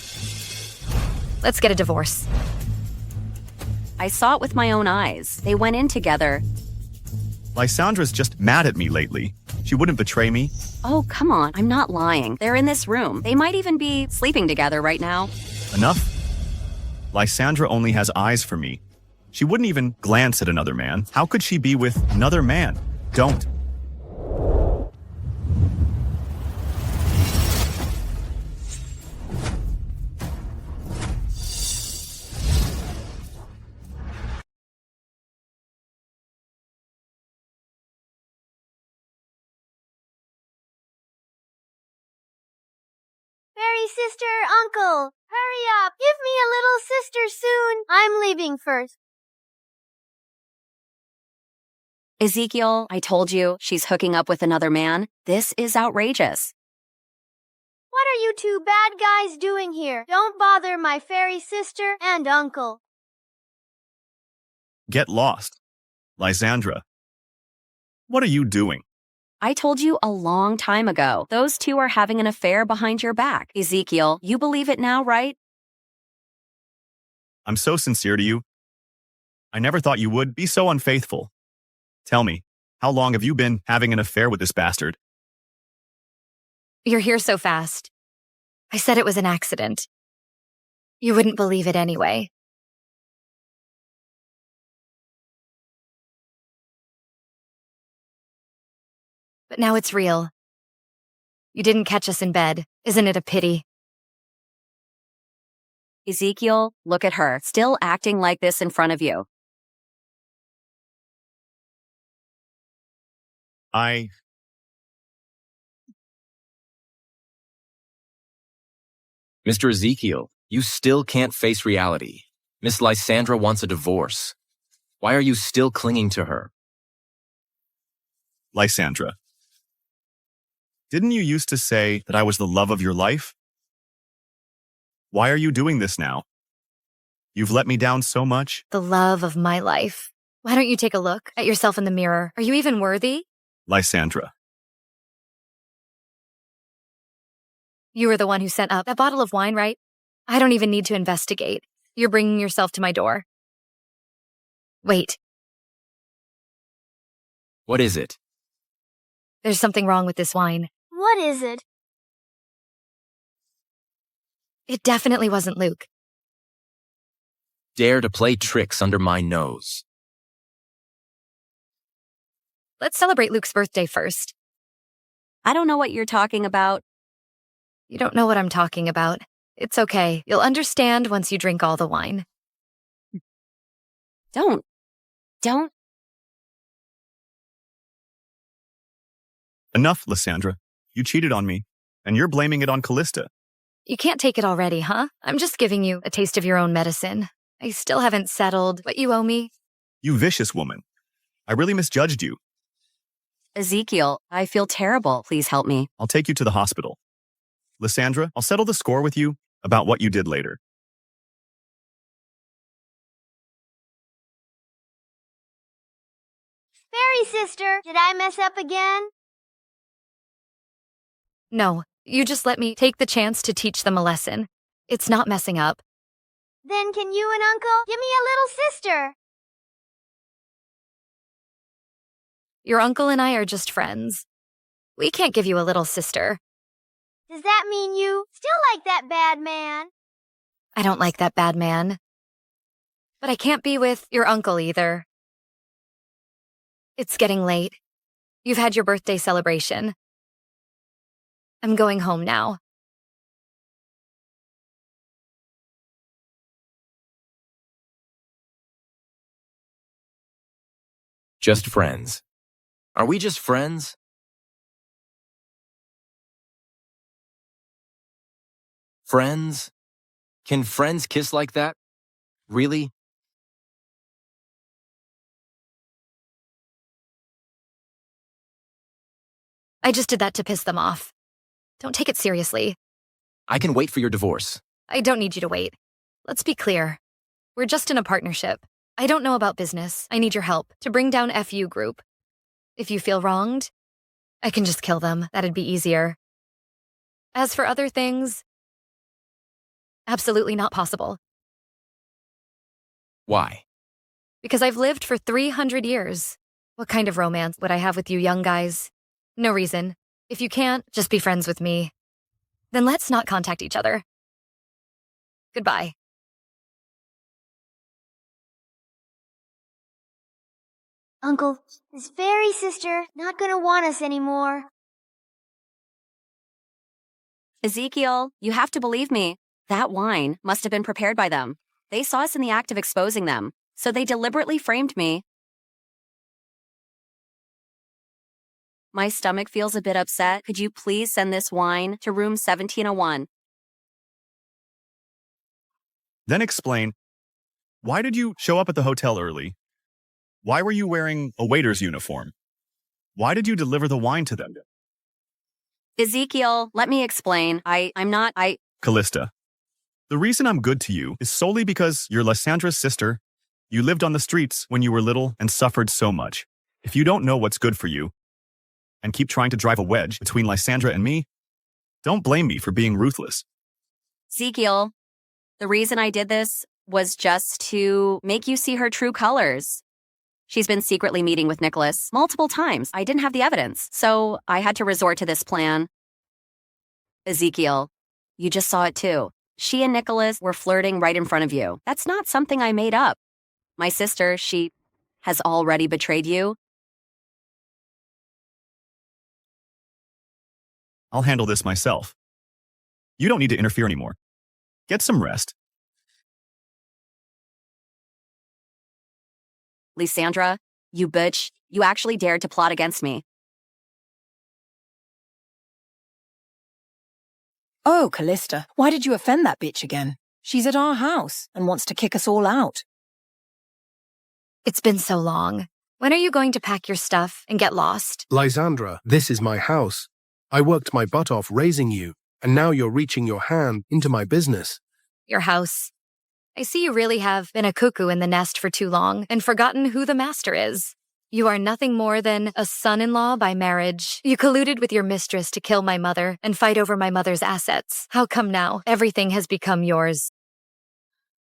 Let's get a divorce. I saw it with my own eyes. They went in together. Lysandra's just mad at me lately. She wouldn't betray me. Oh, come on. I'm not lying. They're in this room. They might even be sleeping together right now. Enough? Lysandra only has eyes for me. She wouldn't even glance at another man. How could she be with another man? Don't. fairy sister, uncle. Hurry up. Give me a little sister soon. I'm leaving first. Ezekiel, I told you she's hooking up with another man. This is outrageous. What are you two bad guys doing here? Don't bother my fairy sister and uncle. Get lost. Lysandra. What are you doing? I told you a long time ago. Those two are having an affair behind your back. Ezekiel, you believe it now, right? I'm so sincere to you. I never thought you would be so unfaithful. Tell me, how long have you been having an affair with this bastard? You're here so fast. I said it was an accident. You wouldn't believe it anyway. But now it's real. You didn't catch us in bed. Isn't it a pity? Ezekiel, look at her, still acting like this in front of you. Mr. Ezekiel, you still can't face reality. Miss Lysandra wants a divorce. Why are you still clinging to her? Lysandra. Didn't you used to say that I was the love of your life? Why are you doing this now? You've let me down so much. The love of my life. Why don't you take a look at yourself in the mirror? Are you even worthy? Lysandra. You were the one who sent up that bottle of wine, right? I don't even need to investigate. You're bringing yourself to my door. Wait. What is it? There's something wrong with this wine. What is it? It definitely wasn't Luke. Dare to play tricks under my nose. Let's celebrate Luke's birthday first. I don't know what you're talking about. You don't know what I'm talking about. It's okay. You'll understand once you drink all the wine. Don't. Enough, Lysandra. You cheated on me, and you're blaming it on Kalista. You can't take it already, huh? I'm just giving you a taste of your own medicine. I still haven't settled what you owe me. You vicious woman. I really misjudged you. Ezekiel, I feel terrible. Please help me. I'll take you to the hospital. Lysandra, I'll settle the score with you about what you did later. Fairy sister, did I mess up again? No, you just let me take the chance to teach them a lesson. It's not messing up. Then can you and Uncle give me a little sister? Your uncle and I are just friends. We can't give you a little sister. Does that mean you still like that bad man? I don't like that bad man. But I can't be with your uncle either. It's getting late. You've had your birthday celebration. I'm going home now. Just friends. Are we just friends? Friends? Can friends kiss like that? Really? I just did that to piss them off. Don't take it seriously. I can wait for your divorce. I don't need you to wait. Let's be clear. We're just in a partnership. I don't know about business. I need your help to bring down FU Group. If you feel wronged, I can just kill them. That'd be easier. As for other things, absolutely not possible. Why? Because I've lived for 300 years. What kind of romance would I have with you young guys? No reason. If you can't, just be friends with me. Then let's not contact each other. Goodbye. Uncle, is fairy sister not gonna want us anymore? Ezekiel, you have to believe me. That wine must have been prepared by them. They saw us in the act of exposing them, so they deliberately framed me. My stomach feels a bit upset. Could you please send this wine to room 1701? Then explain, why did you show up at the hotel early? Why were you wearing a waiter's uniform? Why did you deliver the wine to them? Ezekiel, let me explain. Kalista, the reason I'm good to you is solely because you're Lysandra's sister. You lived on the streets when you were little and suffered so much. If you don't know what's good for you and keep trying to drive a wedge between Lysandra and me, don't blame me for being ruthless. Ezekiel, the reason I did this was just to make you see her true colors. She's been secretly meeting with Nicholas multiple times. I didn't have the evidence, so I had to resort to this plan. Ezekiel, you just saw it too. She and Nicholas were flirting right in front of you. That's not something I made up. My sister, she has already betrayed you. I'll handle this myself. You don't need to interfere anymore. Get some rest. Lysandra, you bitch, you actually dared to plot against me. Oh, Kalista, why did you offend that bitch again? She's at our house and wants to kick us all out. It's been so long. When are you going to pack your stuff and get lost? Lysandra, this is my house. I worked my butt off raising you, and now you're reaching your hand into my business. Your house. I see you really have been a cuckoo in the nest for too long and forgotten who the master is. You are nothing more than a son-in-law by marriage. You colluded with your mistress to kill my mother and fight over my mother's assets. How come now everything has become yours?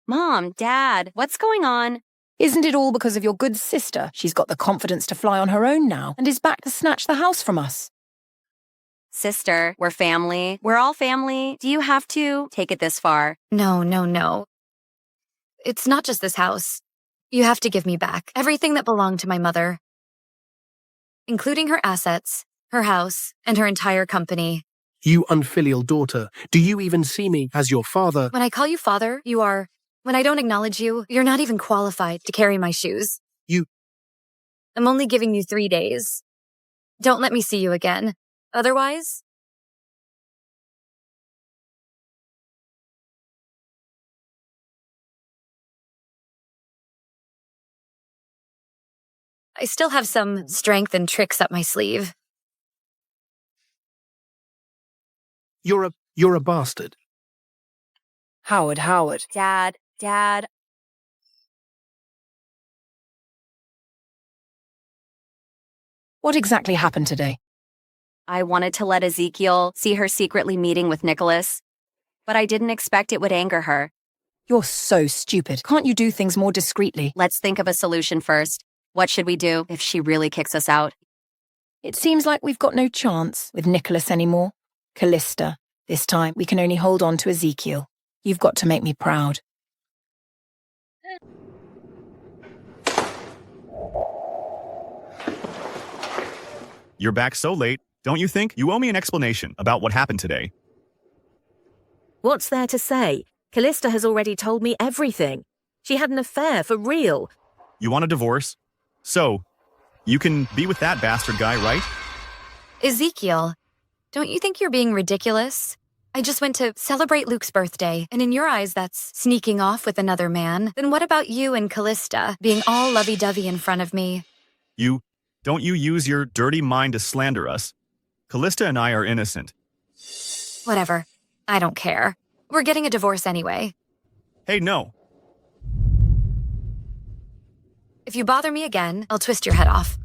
Mom, Dad, what's going on? Isn't it all because of your good sister? She's got the confidence to fly on her own now and is back to snatch the house from us. Sister, we're family. We're all family. Do you have to take it this far? No. It's not just this house. You have to give me back everything that belonged to my mother, including her assets, her house, and her entire company. You unfilial daughter, do you even see me as your father? When I call you father, you are. When I don't acknowledge you, you're not even qualified to carry my shoes. I'm only giving you 3 days. Don't let me see you again. Otherwise... I still have some strength and tricks up my sleeve. You're a bastard. Howard. Dad. What exactly happened today? I wanted to let Ezekiel see her secretly meeting with Nicholas, but I didn't expect it would anger her. You're so stupid. Can't you do things more discreetly? Let's think of a solution first. What should we do if she really kicks us out? It seems like we've got no chance with Nicholas anymore. Kalista, this time we can only hold on to Ezekiel. You've got to make me proud. You're back so late, don't you think? You owe me an explanation about what happened today. What's there to say? Kalista has already told me everything. She had an affair for real. You want a divorce? So, you can be with that bastard guy, right? Ezekiel, don't you think you're being ridiculous? I just went to celebrate Luke's birthday, and in your eyes that's sneaking off with another man. Then what about you and Kalista being all lovey-dovey in front of me? Don't you use your dirty mind to slander us. Kalista and I are innocent. Whatever. I don't care. We're getting a divorce anyway. Hey, no. If you bother me again, I'll twist your head off.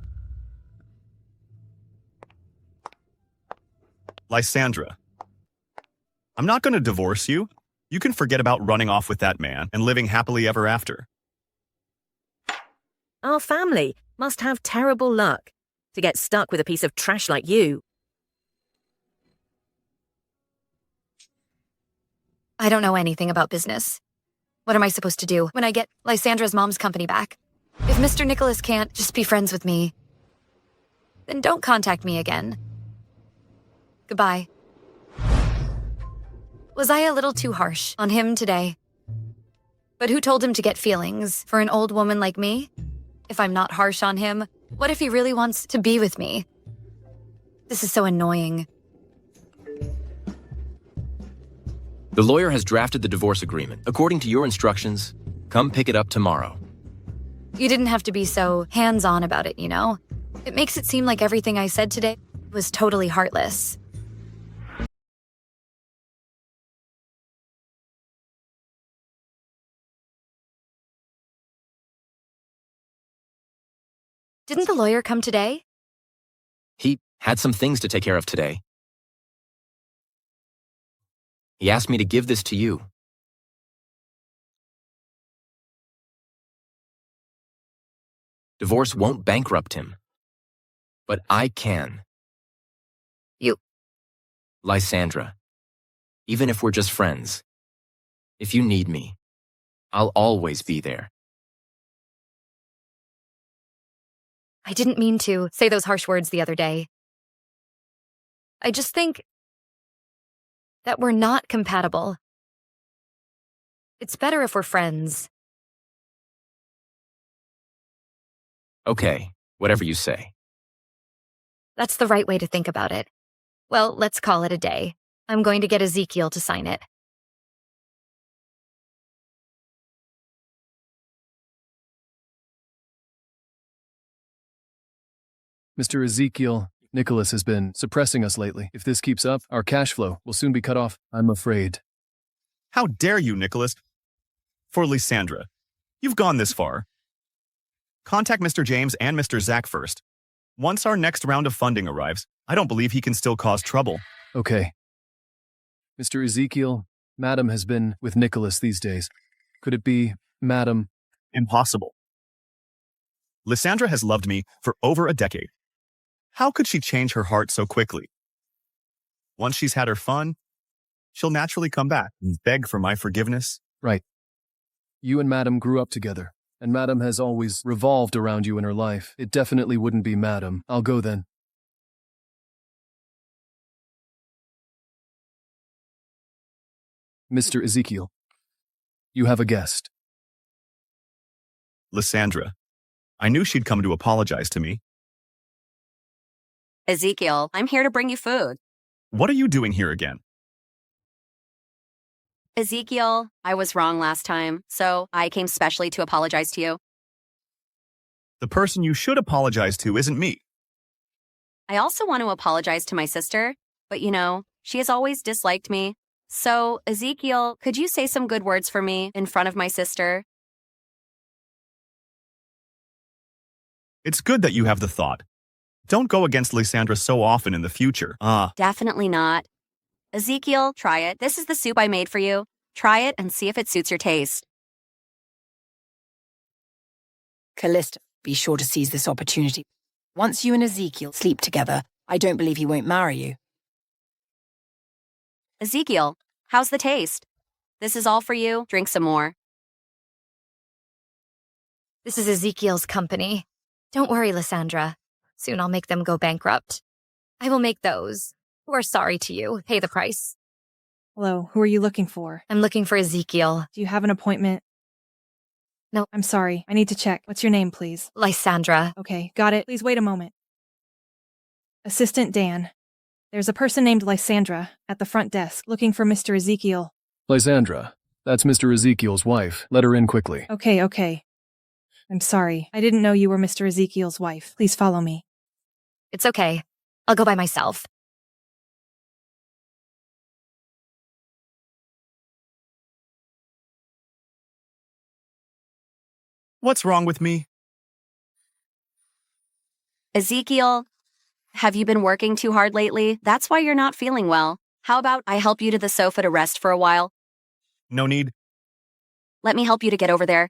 Lysandra, I'm not going to divorce you. You can forget about running off with that man and living happily ever after. Our family must have terrible luck to get stuck with a piece of trash like you. I don't know anything about business. What am I supposed to do when I get Lysandra's mom's company back? If Mr. Nicholas can't just be friends with me, then don't contact me again. Goodbye. Was I a little too harsh on him today? But who told him to get feelings for an old woman like me? If I'm not harsh on him, what if he really wants to be with me? This is so annoying. The lawyer has drafted the divorce agreement. According to your instructions, come pick it up tomorrow. You didn't have to be so hands-on about it, you know? It makes it seem like everything I said today was totally heartless. Didn't the lawyer come today? He had some things to take care of today. He asked me to give this to you. Divorce won't bankrupt him. But I can. You. Lysandra, even if we're just friends, if you need me, I'll always be there. I didn't mean to say those harsh words the other day. I just think that we're not compatible. It's better if we're friends. Okay, whatever you say. That's the right way to think about it. Well, let's call it a day. I'm going to get Ezekiel to sign it. Mr. Ezekiel, Nicholas has been suppressing us lately. If this keeps up, our cash flow will soon be cut off, I'm afraid. How dare you, Nicholas? For Lysandra, you've gone this far. Contact Mr. James and Mr. Zach first. Once our next round of funding arrives, I don't believe he can still cause trouble. Okay. Mr. Ezekiel, Madam has been with Nicholas these days. Could it be Madam? Impossible. Lysandra has loved me for over a decade. How could she change her heart so quickly? Once she's had her fun, she'll naturally come back and beg for my forgiveness. Right. You and Madam grew up together, and Madam has always revolved around you in her life. It definitely wouldn't be Madam. I'll go then. Mr. Ezekiel, you have a guest. Lysandra, I knew she'd come to apologize to me. Ezekiel, I'm here to bring you food. What are you doing here again? Ezekiel, I was wrong last time, so I came specially to apologize to you. The person you should apologize to isn't me. I also want to apologize to my sister, but you know, she has always disliked me. So, Ezekiel, could you say some good words for me in front of my sister? It's good that you have the thought. Don't go against Lysandra so often in the future. Definitely not. Ezekiel, try it. This is the soup I made for you. Try it and see if it suits your taste. Kalista, be sure to seize this opportunity. Once you and Ezekiel sleep together, I don't believe he won't marry you. Ezekiel, how's the taste? This is all for you. Drink some more. This is Ezekiel's company. Don't worry, Lysandra. Soon I'll make them go bankrupt. I will make those who are sorry to you pay the price. Hello, who are you looking for? I'm looking for Ezekiel. Do you have an appointment? No. I'm sorry. I need to check. What's your name, please? Lysandra. Okay, got it. Please wait a moment. Assistant Dan. There's a person named Lysandra at the front desk looking for Mr. Ezekiel. Lysandra, that's Mr. Ezekiel's wife. Let her in quickly. Okay. I'm sorry. I didn't know you were Mr. Ezekiel's wife. Please follow me. It's okay. I'll go by myself. What's wrong with me? Ezekiel, have you been working too hard lately? That's why you're not feeling well. How about I help you to the sofa to rest for a while? No need. Let me help you to get over there.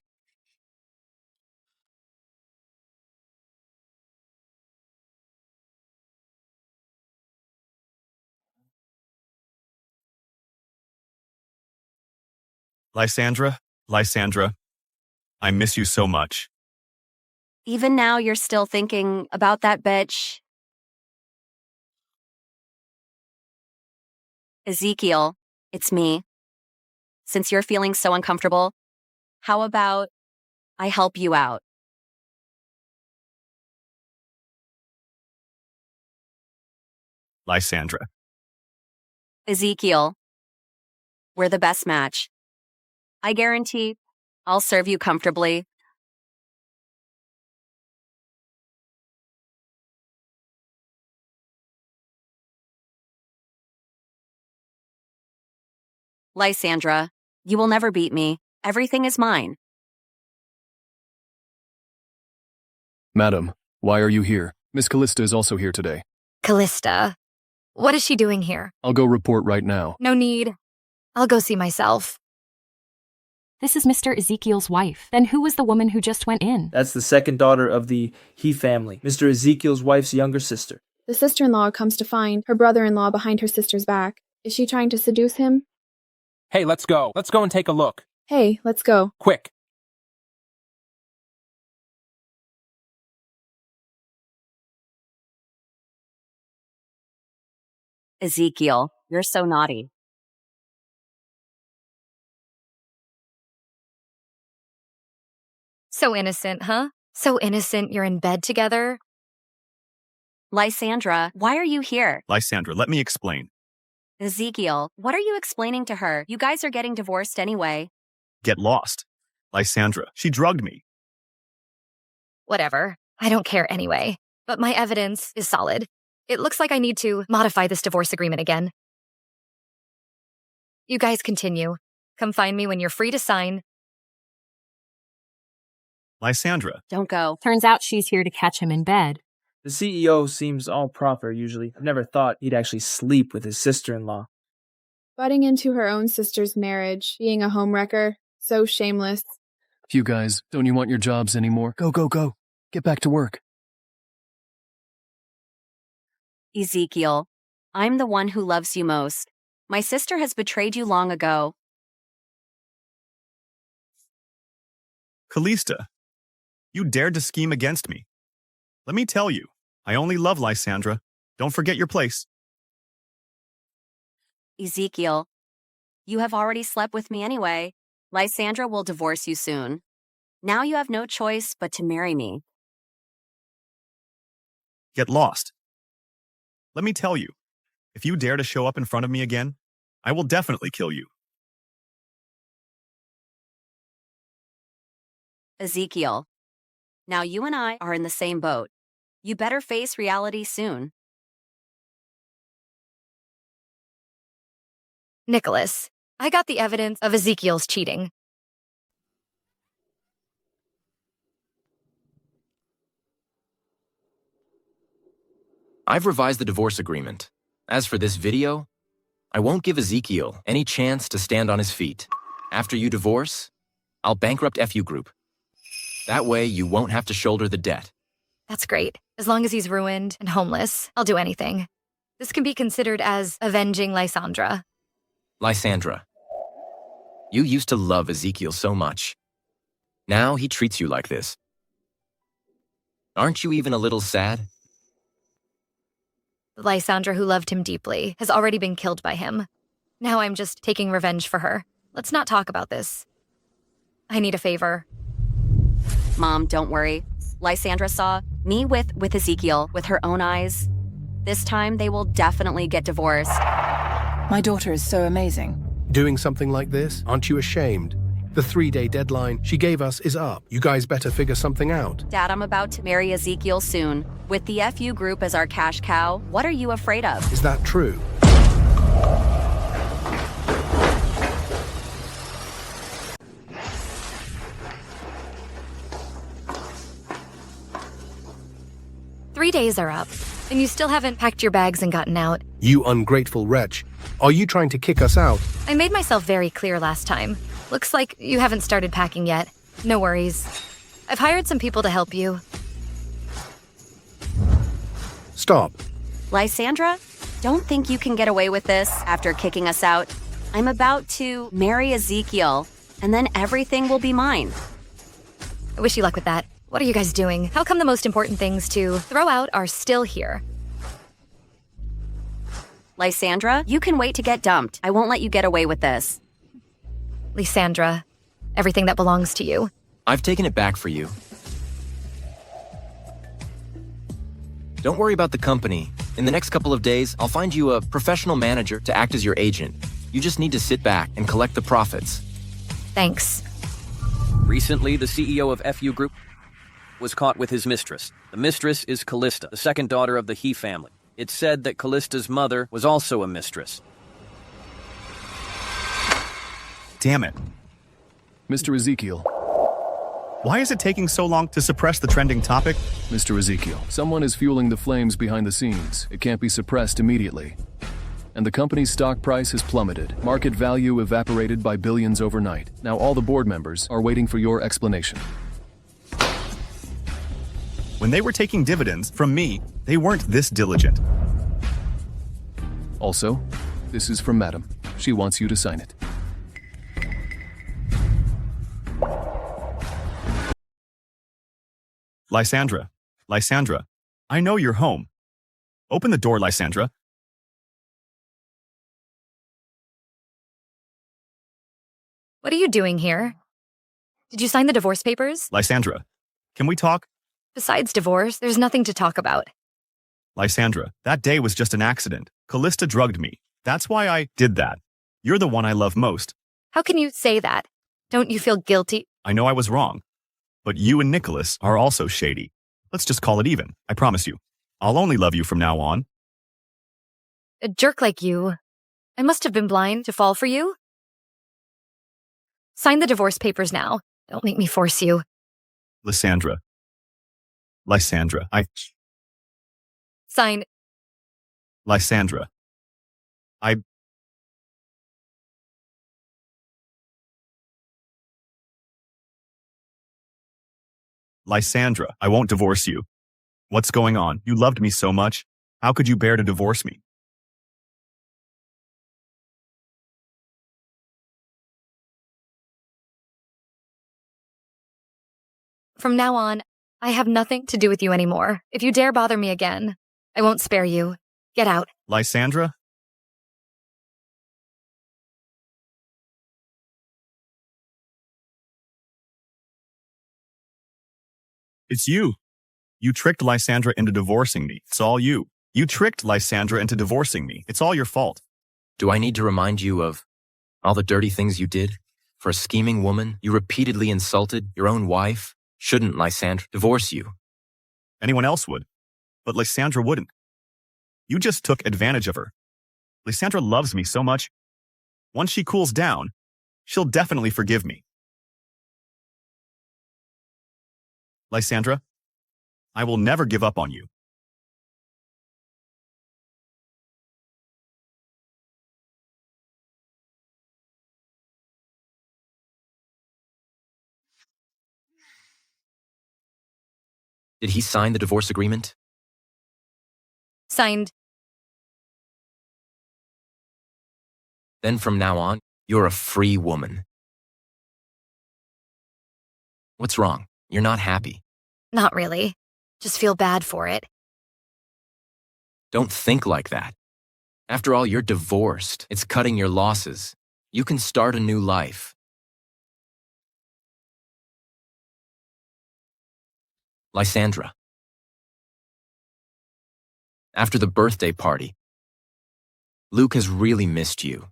Lysandra, I miss you so much. Even now, you're still thinking about that bitch. Ezekiel, it's me. Since you're feeling so uncomfortable, how about I help you out? Lysandra. Ezekiel, We're the best match. I guarantee I'll serve you comfortably. Lysandra, you will never beat me. Everything is mine. Madam, why are you here? Miss Kalista is also here today. Kalista? What is she doing here? I'll go report right now. No need. I'll go see myself. This is Mr. Ezekiel's wife. Then who was the woman who just went in? That's the second daughter of the He family, Mr. Ezekiel's wife's younger sister. The sister-in-law comes to find her brother-in-law behind her sister's back. Is she trying to seduce him? Hey, let's go. Let's go and take a look. Hey, let's go. Quick. Ezekiel, you're so naughty. So innocent, huh? So innocent you're in bed together? Lysandra, why are you here? Lysandra, let me explain. Ezekiel, what are you explaining to her? You guys are getting divorced anyway. Get lost. Lysandra, she drugged me. Whatever. I don't care anyway. But my evidence is solid. It looks like I need to modify this divorce agreement again. You guys continue. Come find me when you're free to sign. Lysandra. Don't go. Turns out she's here to catch him in bed. The CEO seems all proper usually. I've never thought he'd actually sleep with his sister-in-law. Butting into her own sister's marriage, being a homewrecker, so shameless. You guys, don't you want your jobs anymore? Go, go, go. Get back to work. Ezekiel, I'm the one who loves you most. My sister has betrayed you long ago. Kalista, you dared to scheme against me. Let me tell you, I only love Lysandra. Don't forget your place. Ezekiel, you have already slept with me anyway. Lysandra will divorce you soon. Now you have no choice but to marry me. Get lost. Let me tell you, if you dare to show up in front of me again, I will definitely kill you. Ezekiel, now you and I are in the same boat. You better face reality soon. Nicholas, I got the evidence of Ezekiel's cheating. I've revised the divorce agreement. As for this video, I won't give Ezekiel any chance to stand on his feet. After you divorce, I'll bankrupt FU Group. That way, you won't have to shoulder the debt. That's great. As long as he's ruined and homeless, I'll do anything. This can be considered as avenging Lysandra. Lysandra, you used to love Ezekiel so much. Now he treats you like this. Aren't you even a little sad? The Lysandra who loved him deeply has already been killed by him. Now I'm just taking revenge for her. Let's not talk about this. I need a favor. Mom, don't worry. Lysandra saw me with Ezekiel with her own eyes. This time they will definitely get divorced. My daughter is so amazing. Doing something like this? Aren't you ashamed? The 3-day deadline she gave us is up. You guys better figure something out. Dad, I'm about to marry Ezekiel soon. With the FU Group as our cash cow, what are you afraid of? Is that true? Three days are up, and you still haven't packed your bags and gotten out. You ungrateful wretch. Are you trying to kick us out? I made myself very clear last time. Looks like you haven't started packing yet. No worries. I've hired some people to help you. Stop. Lysandra, don't think you can get away with this after kicking us out. I'm about to marry Ezekiel, and then everything will be mine. I wish you luck with that. What are you guys doing? How come the most important things to throw out are still here? Lysandra, you can wait to get dumped. I won't let you get away with this. Lysandra, everything that belongs to you. I've taken it back for you. Don't worry about the company. In the next couple of days, I'll find you a professional manager to act as your agent. You just need to sit back and collect the profits. Thanks. Recently, the CEO of FU Group was caught with his mistress. The mistress is Kalista, the second daughter of the He family. It's said that Kalista's mother was also a mistress. Damn it. Mr. Ezekiel. Why is it taking so long to suppress the trending topic? Mr. Ezekiel, someone is fueling the flames behind the scenes. It can't be suppressed immediately. And the company's stock price has plummeted. Market value evaporated by billions overnight. Now all the board members are waiting for your explanation. When they were taking dividends from me, they weren't this diligent. Also, this is from Madam. She wants you to sign it. Lysandra, I know you're home. Open the door, Lysandra. What are you doing here? Did you sign the divorce papers? Lysandra, can we talk? Besides divorce, there's nothing to talk about. Lysandra, that day was just an accident. Kalista drugged me. That's why I did that. You're the one I love most. How can you say that? Don't you feel guilty? I know I was wrong. But you and Nicholas are also shady. Let's just call it even. I promise you. I'll only love you from now on. A jerk like you. I must have been blind to fall for you. Sign the divorce papers now. Don't make me force you. Lysandra, Sign. Lysandra. Lysandra, I won't divorce you. What's going on? You loved me so much. How could you bear to divorce me? From now on, I have nothing to do with you anymore. If you dare bother me again, I won't spare you. Get out. Lysandra? It's you. You tricked Lysandra into divorcing me. It's all you. You tricked Lysandra into divorcing me. It's all your fault. Do I need to remind you of all the dirty things you did? For a scheming woman, you repeatedly insulted your own wife. Shouldn't Lysandra divorce you? Anyone else would, but Lysandra wouldn't. You just took advantage of her. Lysandra loves me so much. Once she cools down, she'll definitely forgive me. Lysandra, I will never give up on you. Did he sign the divorce agreement? Signed. Then from now on, you're a free woman. What's wrong? You're not happy. Not really. Just feel bad for it. Don't think like that. After all, you're divorced. It's cutting your losses. You can start a new life. Lysandra. After the birthday party, Luke has really missed you.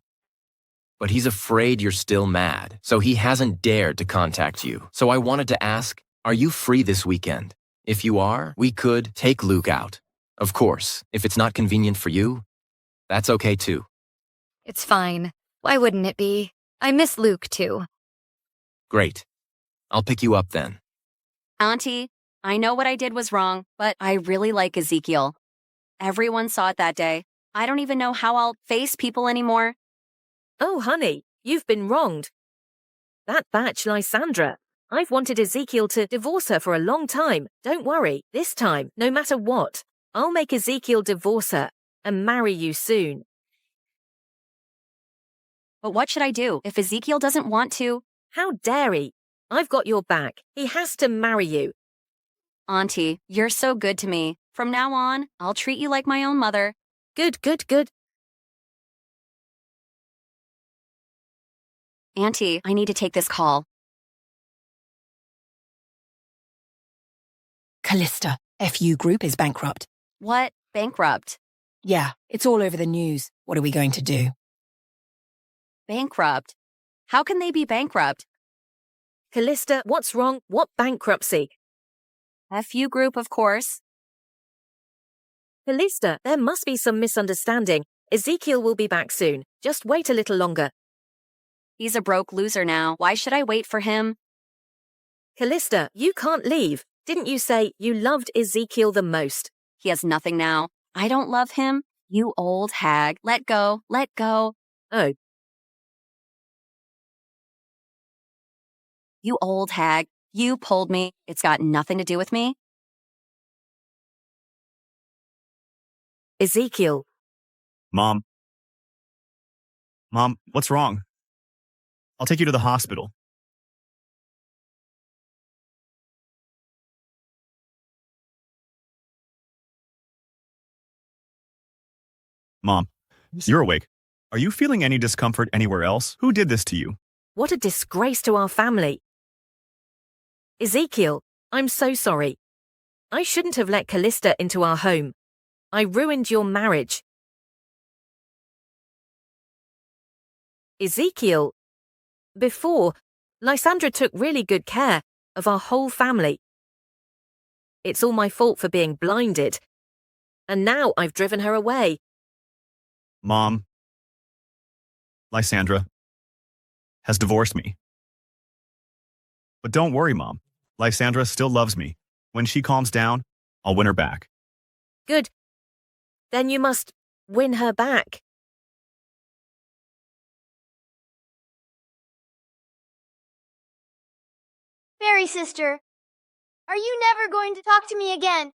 But he's afraid you're still mad, so he hasn't dared to contact you. So I wanted to ask, are you free this weekend? If you are, we could take Luke out. Of course, if it's not convenient for you, that's okay too. It's fine. Why wouldn't it be? I miss Luke too. Great. I'll pick you up then. Auntie, I know what I did was wrong, but I really like Ezekiel. Everyone saw it that day. I don't even know how I'll face people anymore. Oh, honey, you've been wronged. That batch, Lysandra. I've wanted Ezekiel to divorce her for a long time. Don't worry, this time, no matter what, I'll make Ezekiel divorce her and marry you soon. But what should I do if Ezekiel doesn't want to? How dare he? I've got your back. He has to marry you. Auntie, you're so good to me. From now on, I'll treat you like my own mother. Good, good, good. Auntie, I need to take this call. Kalista, FU Group is bankrupt. What? Bankrupt? Yeah, it's all over the news. What are we going to do? Bankrupt? How can they be bankrupt? Kalista, what's wrong? What bankruptcy? FU Group, of course. Kalista, there must be some misunderstanding. Ezekiel will be back soon. Just wait a little longer. He's a broke loser now. Why should I wait for him? Kalista, you can't leave. Didn't you say you loved Ezekiel the most? He has nothing now. I don't love him. You old hag. Let go. Let go. Oh. You old hag. You pulled me. It's got nothing to do with me. Ezekiel. Mom. Mom, what's wrong? I'll take you to the hospital. Mom, you're awake. Are you feeling any discomfort anywhere else? Who did this to you? What a disgrace to our family. Ezekiel, I'm so sorry. I shouldn't have let Kalista into our home. I ruined your marriage. Ezekiel, before, Lysandra took really good care of our whole family. It's all my fault for being blinded. And now I've driven her away. Mom, Lysandra has divorced me. But don't worry, Mom. Lysandra still loves me. When she calms down, I'll win her back. Good. Then you must win her back. Fairy sister, are you never going to talk to me again?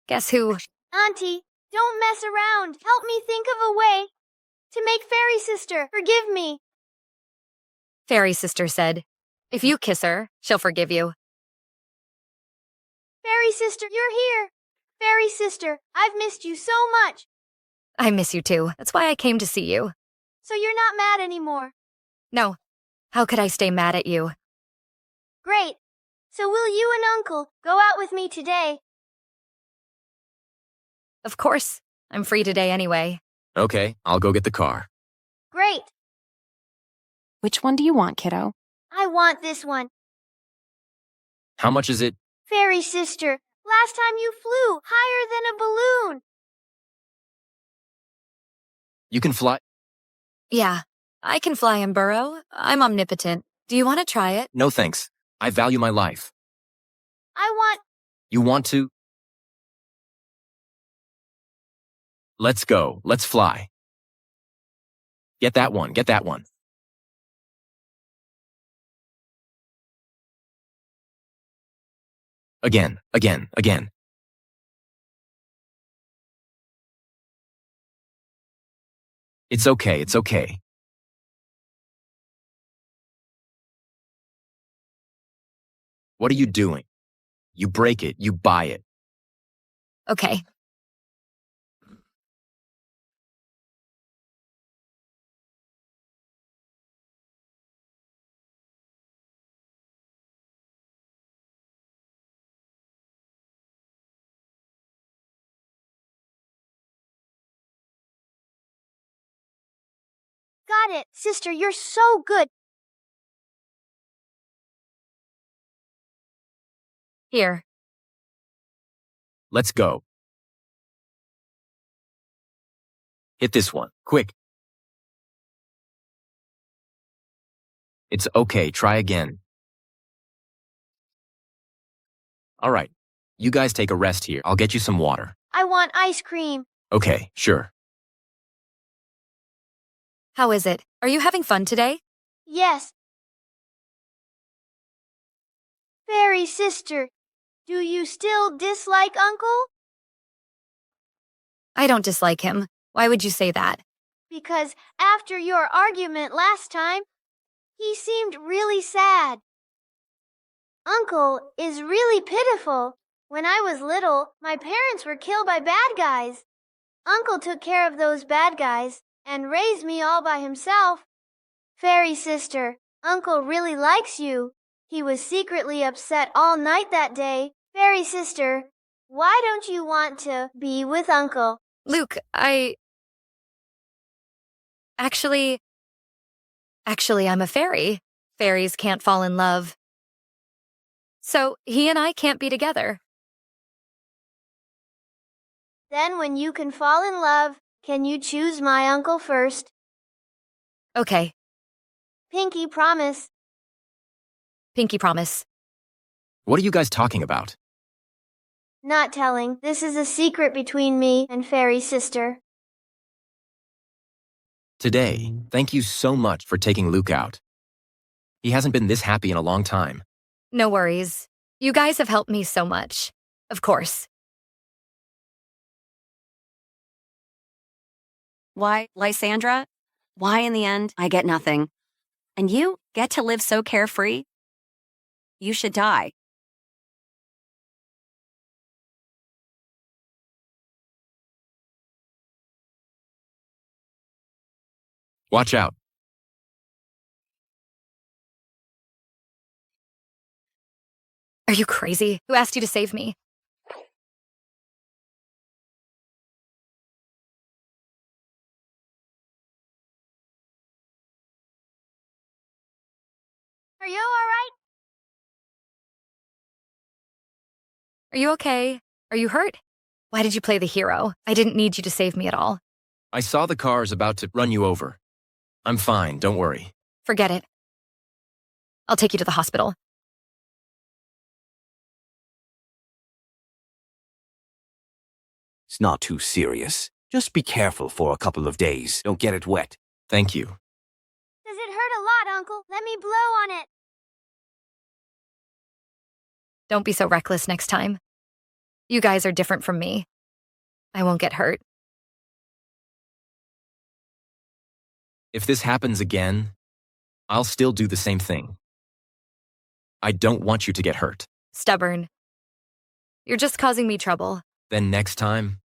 Guess who? Auntie, don't mess around. Help me think of a way to make Fairy sister forgive me. Fairy sister said, if you kiss her, she'll forgive you. Fairy sister, you're here. Fairy sister, I've missed you so much. I miss you too. That's why I came to see you. So you're not mad anymore. No. How could I stay mad at you? Great. So will you and Uncle go out with me today? Of course. I'm free today anyway. Okay, I'll go get the car. Great. Which one do you want, kiddo? I want this one. How much is it? Fairy sister, last time you flew higher than a balloon. You can fly? Yeah, I can fly and burrow. I'm omnipotent. Do you want to try it? No thanks. I value my life. I want... You want to? Let's go. Let's fly. Get that one. Get that one. Again, again, again. It's okay, it's okay. What are you doing? You break it, you buy it. Okay. Got it. Sister, you're so good. Here. Let's go. Hit this one, quick. It's okay, try again. All right, you guys take a rest here. I'll get you some water. I want ice cream. Okay, sure. How is it? Are you having fun today? Yes. Fairy sister, do you still dislike Uncle? I don't dislike him. Why would you say that? Because after your argument last time, he seemed really sad. Uncle is really pitiful. When I was little, my parents were killed by bad guys. Uncle took care of those bad guys and raised me all by himself. Fairy sister, Uncle really likes you. He was secretly upset all night that day. Fairy sister, Why don't you want to be with Uncle? Luke, Actually, I'm a fairy. Fairies can't fall in love. So he and I can't be together. Then when you can fall in love, can you choose my uncle first? Okay. Pinky promise. Pinky promise. What are you guys talking about? Not telling. This is a secret between me and Fairy's sister. Today, thank you so much for taking Luke out. He hasn't been this happy in a long time. No worries. You guys have helped me so much. Of course. Why, Lysandra? Why in the end, I get nothing? And you get to live so carefree? You should die. Watch out. Are you crazy? Who asked you to save me? Are you alright? Are you okay? Are you hurt? Why did you play the hero? I didn't need you to save me at all. I saw the cars about to run you over. I'm fine, don't worry. Forget it. I'll take you to the hospital. It's not too serious. Just be careful for a couple of days. Don't get it wet. Thank you. Does it hurt a lot, Uncle? Let me blow on it. Don't be so reckless next time. You guys are different from me. I won't get hurt. If this happens again, I'll still do the same thing. I don't want you to get hurt. Stubborn. You're just causing me trouble. Then next time,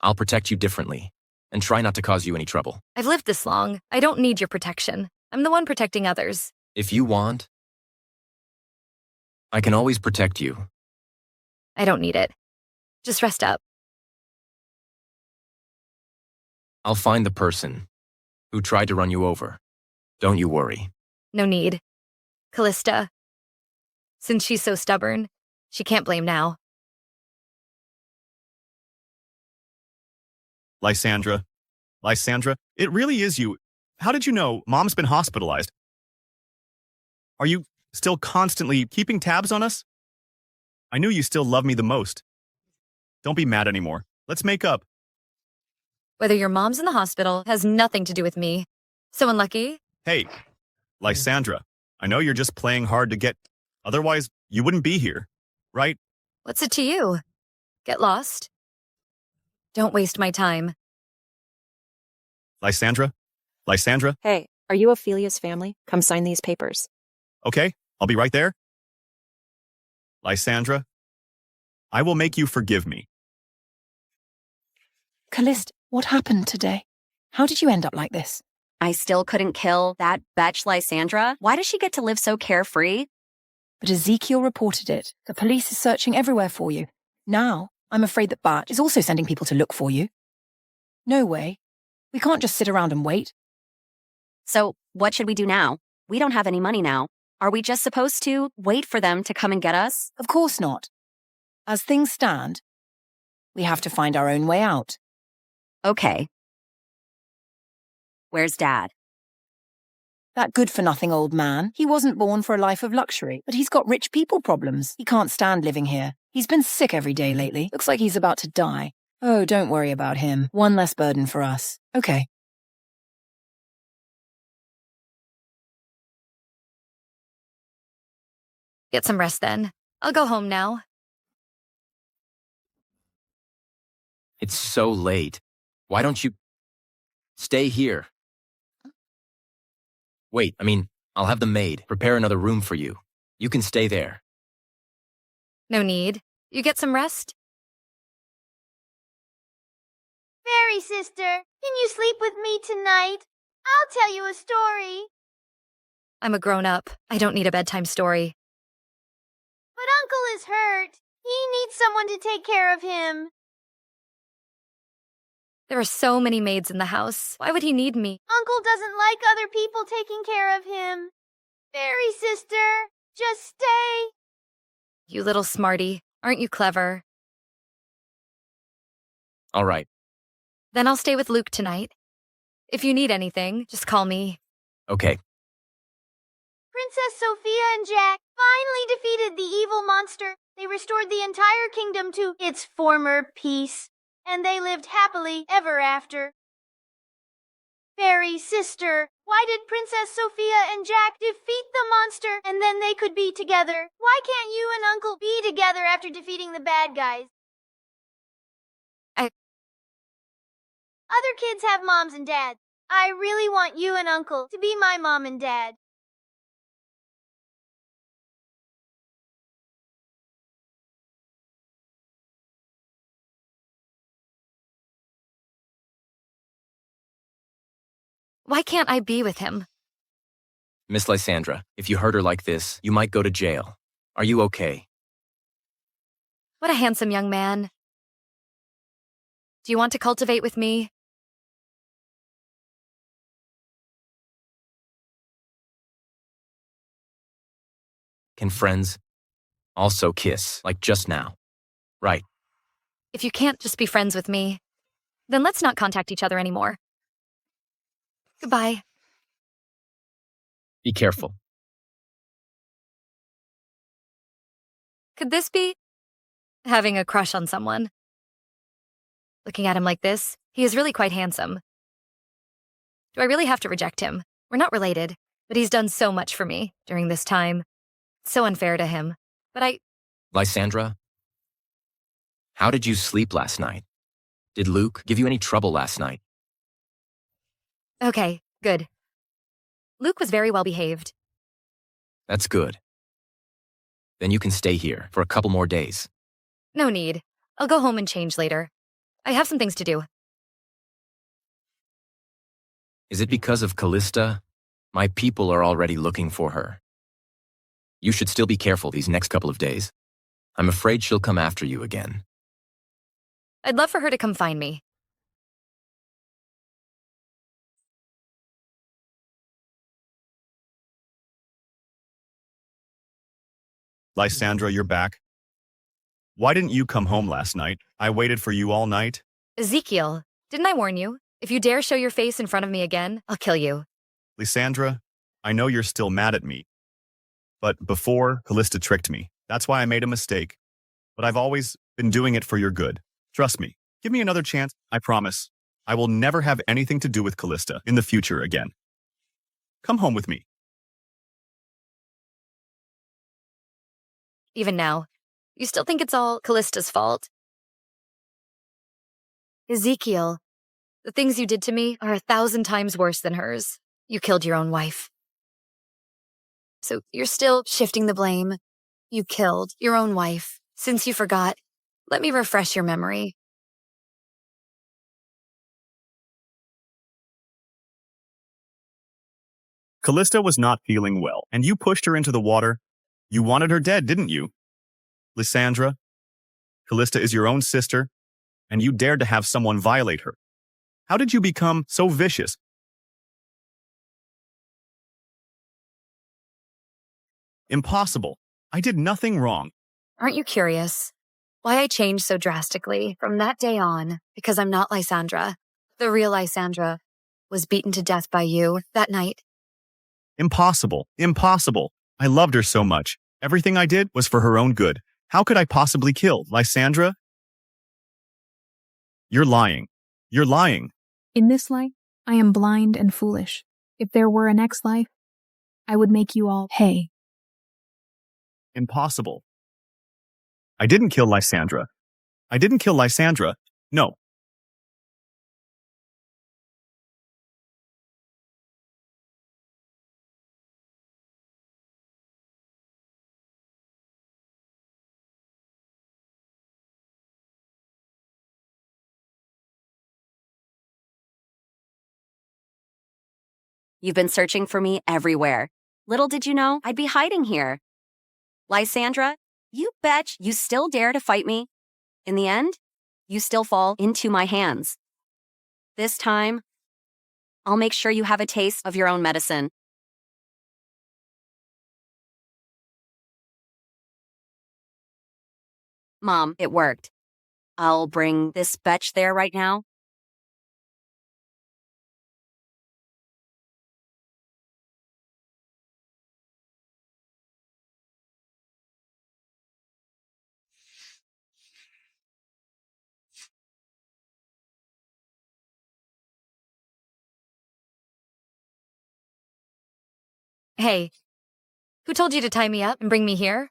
I'll protect you differently and try not to cause you any trouble. I've lived this long. I don't need your protection. I'm the one protecting others. If you want, I can always protect you. I don't need it. Just rest up. I'll find the person who tried to run you over. Don't you worry. No need. Kalista. Since she's so stubborn, she can't blame now. Lysandra, it really is you. How did you know Mom's been hospitalized? Are you still constantly keeping tabs on us? I knew you still love me the most. Don't be mad anymore. Let's make up. Whether your mom's in the hospital has nothing to do with me. So unlucky? Hey, Lysandra, I know you're just playing hard to get. Otherwise, you wouldn't be here, right? What's it to you? Get lost? Don't waste my time. Lysandra? Hey, are you Ophelia's family? Come sign these papers. Okay, I'll be right there. Lysandra, I will make you forgive me. Kalista, what happened today? How did you end up like this? I still couldn't kill that betch Lysandra. Why does she get to live so carefree? But Ezekiel reported it. The police is searching everywhere for you. Now, I'm afraid that Bart is also sending people to look for you. No way. We can't just sit around and wait. So, what should we do now? We don't have any money now. Are we just supposed to wait for them to come and get us? Of course not. As things stand, we have to find our own way out. Okay. Where's Dad? That good-for-nothing old man. He wasn't born for a life of luxury, but he's got rich people problems. He can't stand living here. He's been sick every day lately. Looks like he's about to die. Oh, don't worry about him. One less burden for us. Okay. Get some rest then. I'll go home now. It's so late. Why don't you stay here? Wait, I'll have the maid prepare another room for you. You can stay there. No need. You get some rest? Fairy sister, can you sleep with me tonight? I'll tell you a story. I'm a grown-up. I don't need a bedtime story. But Uncle is hurt. He needs someone to take care of him. There are so many maids in the house. Why would he need me? Uncle doesn't like other people taking care of him. Fairy sister, just stay. You little smarty. Aren't you clever? All right. Then I'll stay with Luke tonight. If you need anything, just call me. Okay. Princess Sophia and Jack finally defeated the evil monster. They restored the entire kingdom to its former peace, and they lived happily ever after. Fairy sister, why did Princess Sophia and Jack defeat the monster and then they could be together? Why can't you and Uncle be together after defeating the bad guys? Other kids have moms and dads. I really want you and Uncle to be my mom and dad. Why can't I be with him? Miss Lysandra, if you hurt her like this, you might go to jail. Are you okay? What a handsome young man. Do you want to cultivate with me? Can friends also kiss, like just now? Right. If you can't just be friends with me, then let's not contact each other anymore. Goodbye. Be careful. Could this be having a crush on someone? Looking at him like this, he is really quite handsome. Do I really have to reject him? We're not related, but he's done so much for me during this time. It's so unfair to him. But Lysandra, how did you sleep last night? Did Luke give you any trouble last night? Okay, good. Luke was very well behaved. That's good. Then you can stay here for a couple more days. No need. I'll go home and change later. I have some things to do. Is it because of Kalista? My people are already looking for her. You should still be careful these next couple of days. I'm afraid she'll come after you again. I'd love for her to come find me. Lysandra, you're back. Why didn't you come home last night? I waited for you all night. Ezekiel, didn't I warn you? If you dare show your face in front of me again, I'll kill you. Lysandra, I know you're still mad at me. But before, Kalista tricked me. That's why I made a mistake. But I've always been doing it for your good. Trust me. Give me another chance, I promise. I will never have anything to do with Kalista in the future again. Come home with me. Even now, you still think it's all Kalista's fault? Ezekiel, the things you did to me are 1,000 times worse than hers. You killed your own wife. So you're still shifting the blame. You killed your own wife. Since you forgot, let me refresh your memory. Kalista was not feeling well, and you pushed her into the water. You wanted her dead, didn't you? Lysandra, Kalista is your own sister, and you dared to have someone violate her. How did you become so vicious? Impossible. I did nothing wrong. Aren't you curious why I changed so drastically from that day on? Because I'm not Lysandra. The real Lysandra was beaten to death by you that night. Impossible. Impossible. I loved her so much. Everything I did was for her own good. How could I possibly kill Lysandra? You're lying. You're lying. In this life, I am blind and foolish. If there were a next life, I would make you all pay. Impossible. I didn't kill Lysandra. I didn't kill Lysandra. No. You've been searching for me everywhere. Little did you know I'd be hiding here. Lysandra, You betch you still dare to fight me. In the end, you still fall into my hands. This time, I'll make sure you have a taste of your own medicine. Mom, it worked. I'll bring this betch there right now. Hey, who told you to tie me up and bring me here?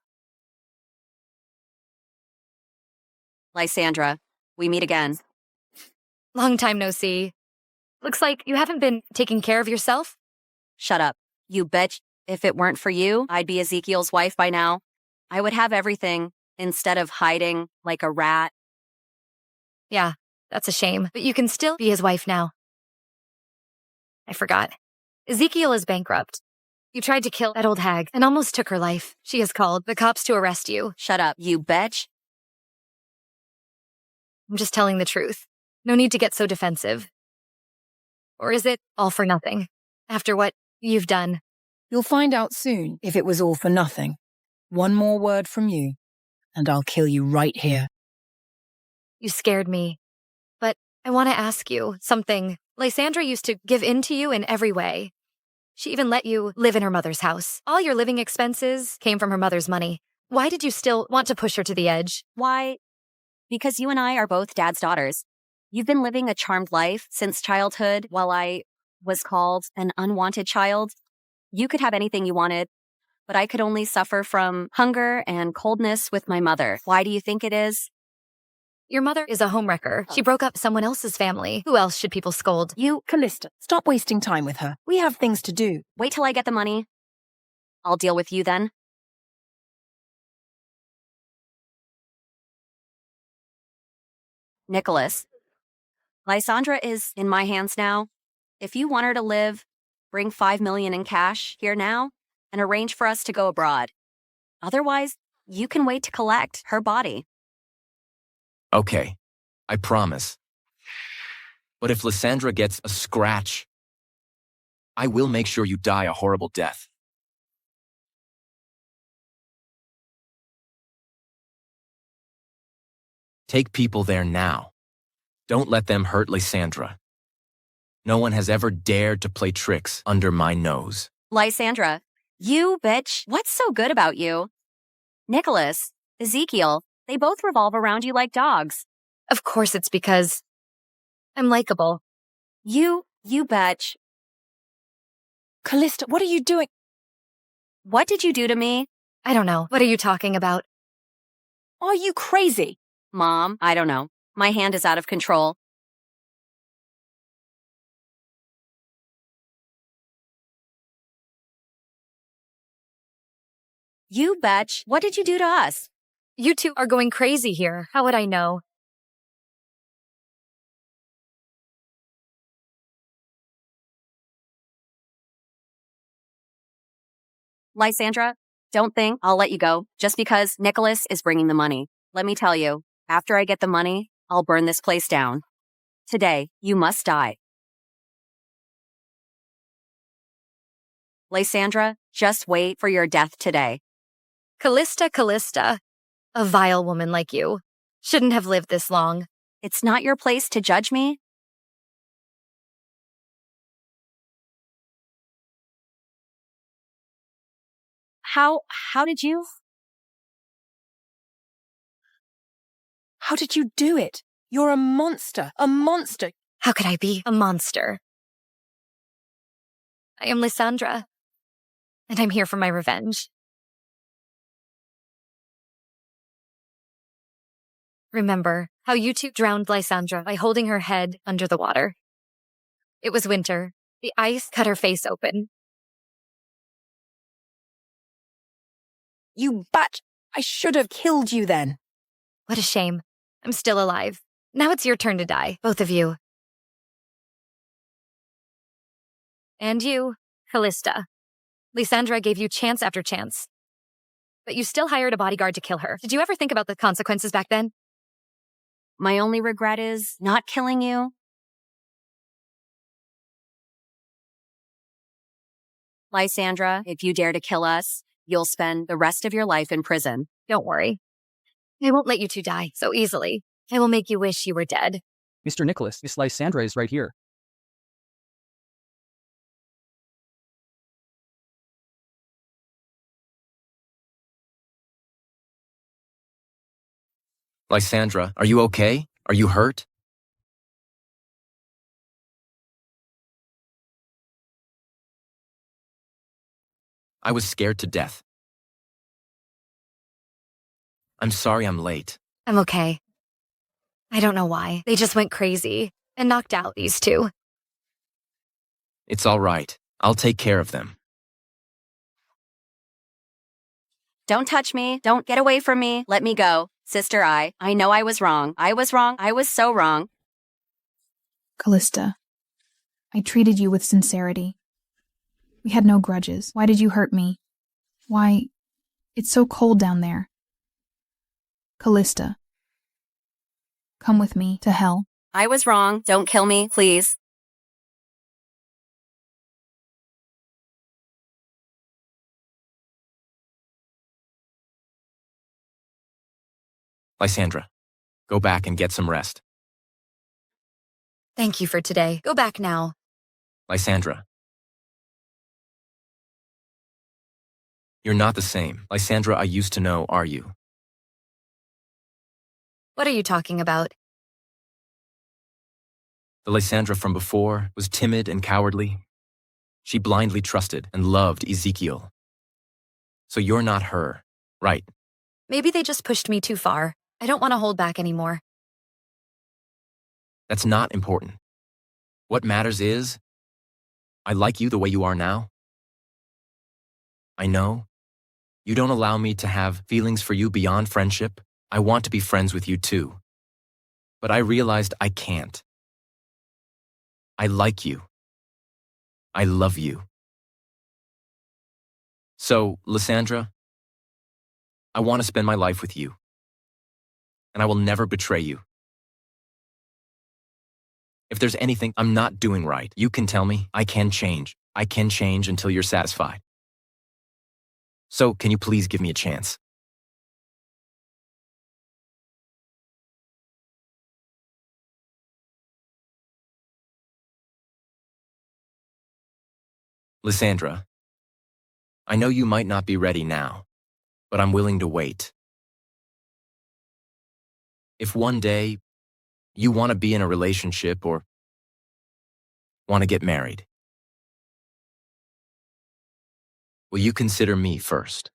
Lysandra, we meet again. Long time no see. Looks like you haven't been taking care of yourself. Shut up. You bitch. If it weren't for you, I'd be Ezekiel's wife by now. I would have everything instead of hiding like a rat. Yeah, that's a shame, but you can still be his wife now. I forgot. Ezekiel is bankrupt. You tried to kill that old hag and almost took her life. She has called the cops to arrest you. Shut up, you bitch. I'm just telling the truth. No need to get so defensive. Or is it all for nothing? After what you've done? You'll find out soon if it was all for nothing. One more word from you, and I'll kill you right here. You scared me. But I want to ask you something. Lysandra used to give in to you in every way. She even let you live in her mother's house. All your living expenses came from her mother's money. Why did you still want to push her to the edge? Why? Because you and I are both Dad's daughters. You've been living a charmed life since childhood while I was called an unwanted child. You could have anything you wanted, but I could only suffer from hunger and coldness with my mother. Why do you think it is? Your mother is a homewrecker. She broke up someone else's family. Who else should people scold? You, Kalista, stop wasting time with her. We have things to do. Wait till I get the money. I'll deal with you then. Nicholas, Lysandra is in my hands now. If you want her to live, bring $5 million in cash here now and arrange for us to go abroad. Otherwise, you can wait to collect her body. Okay, I promise. But if Lysandra gets a scratch, I will make sure you die a horrible death. Take people there now. Don't let them hurt Lysandra. No one has ever dared to play tricks under my nose. Lysandra, you bitch, what's so good about you? Nicholas, Ezekiel, they both revolve around you like dogs. Of course it's because I'm likable. You bitch. Kalista, what are you doing? What did you do to me? I don't know. What are you talking about? Are you crazy? Mom, I don't know. My hand is out of control. You betch, what did you do to us? You two are going crazy here. How would I know? Lysandra, don't think I'll let you go just because Nicholas is bringing the money. Let me tell you, after I get the money, I'll burn this place down. Today, you must die. Lysandra, just wait for your death today. Kalista. A vile woman like you. Shouldn't have lived this long. It's not your place to judge me. How did you? How did you do it? You're a monster. A monster. How could I be a monster? I am Lysandra, and I'm here for my revenge. Remember how you two drowned Lysandra by holding her head under the water. It was winter. The ice cut her face open. You bat! I should have killed you then. What a shame. I'm still alive. Now it's your turn to die, both of you. And you, Kalista. Lysandra gave you chance after chance. but you still hired a bodyguard to kill her. Did you ever think about the consequences back then? My only regret is not killing you. Lysandra, if you dare to kill us, you'll spend the rest of your life in prison. Don't worry. I won't let you two die so easily. I will make you wish you were dead. Mr. Nicholas, Miss Lysandra is right here. Lysandra, are you okay? Are you hurt? I was scared to death. I'm sorry I'm late. I'm okay. I don't know why. They just went crazy and knocked out these two. It's all right. I'll take care of them. Don't touch me. Don't get away from me. Let me go. Sister, I know I was wrong. I was wrong. I was so wrong. Kalista, I treated you with sincerity. We had no grudges. Why did you hurt me? Why, it's so cold down there. Kalista, come with me to hell. I was wrong. Don't kill me, please. Lysandra, go back and get some rest. Thank you for today. Go back now. Lysandra. You're not the same Lysandra I used to know, are you? What are you talking about? The Lysandra from before was timid and cowardly. She blindly trusted and loved Ezekiel. So you're not her, right? Maybe they just pushed me too far. I don't want to hold back anymore. That's not important. What matters is, I like you the way you are now. I know you don't allow me to have feelings for you beyond friendship. I want to be friends with you too. But I realized I can't. I like you. I love you. So, Lysandra, I want to spend my life with you. And I will never betray you. If there's anything I'm not doing right, you can tell me. I can change. I can change until you're satisfied. So, can you please give me a chance? Lysandra, I know you might not be ready now, but I'm willing to wait. If one day you want to be in a relationship or want to get married, will you consider me first?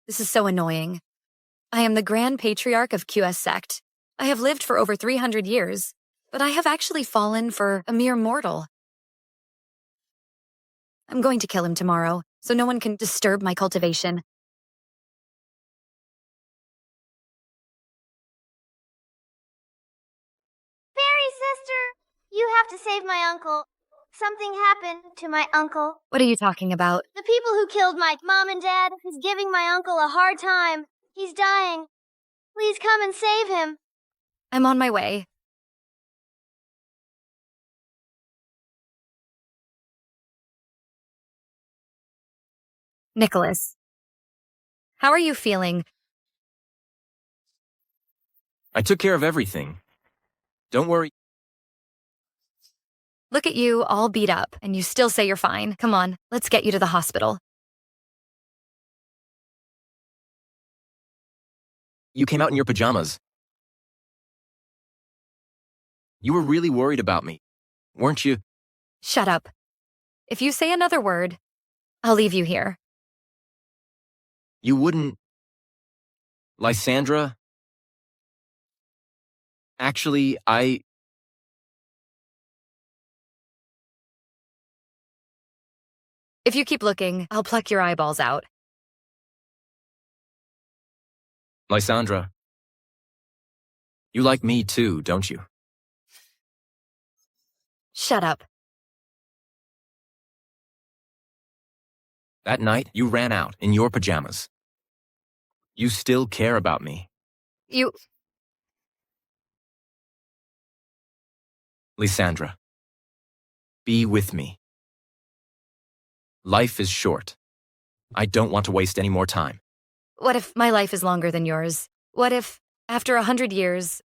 This is so annoying. I am the Grand Patriarch of QS Sect. I have lived for over 300 years, but I have actually fallen for a mere mortal. I'm going to kill him tomorrow, so no one can disturb my cultivation. Fairy sister, you have to save my uncle. Something happened to my uncle. What are you talking about? The people who killed my mom and dad is giving my uncle a hard time. He's dying. Please come and save him. I'm on my way. Nicholas, how are you feeling? I took care of everything. Don't worry. Look at you, all beat up, and you still say you're fine. Come on, let's get you to the hospital. You came out in your pajamas. You were really worried about me, weren't you? Shut up. If you say another word, I'll leave you here. You wouldn't... Lysandra? Actually, If you keep looking, I'll pluck your eyeballs out. Lysandra, you like me too, don't you? Shut up. That night, you ran out in your pajamas. You still care about me. You. Lysandra, be with me. Life is short. I don't want to waste any more time. What if my life is longer than yours? What if, after 100 years,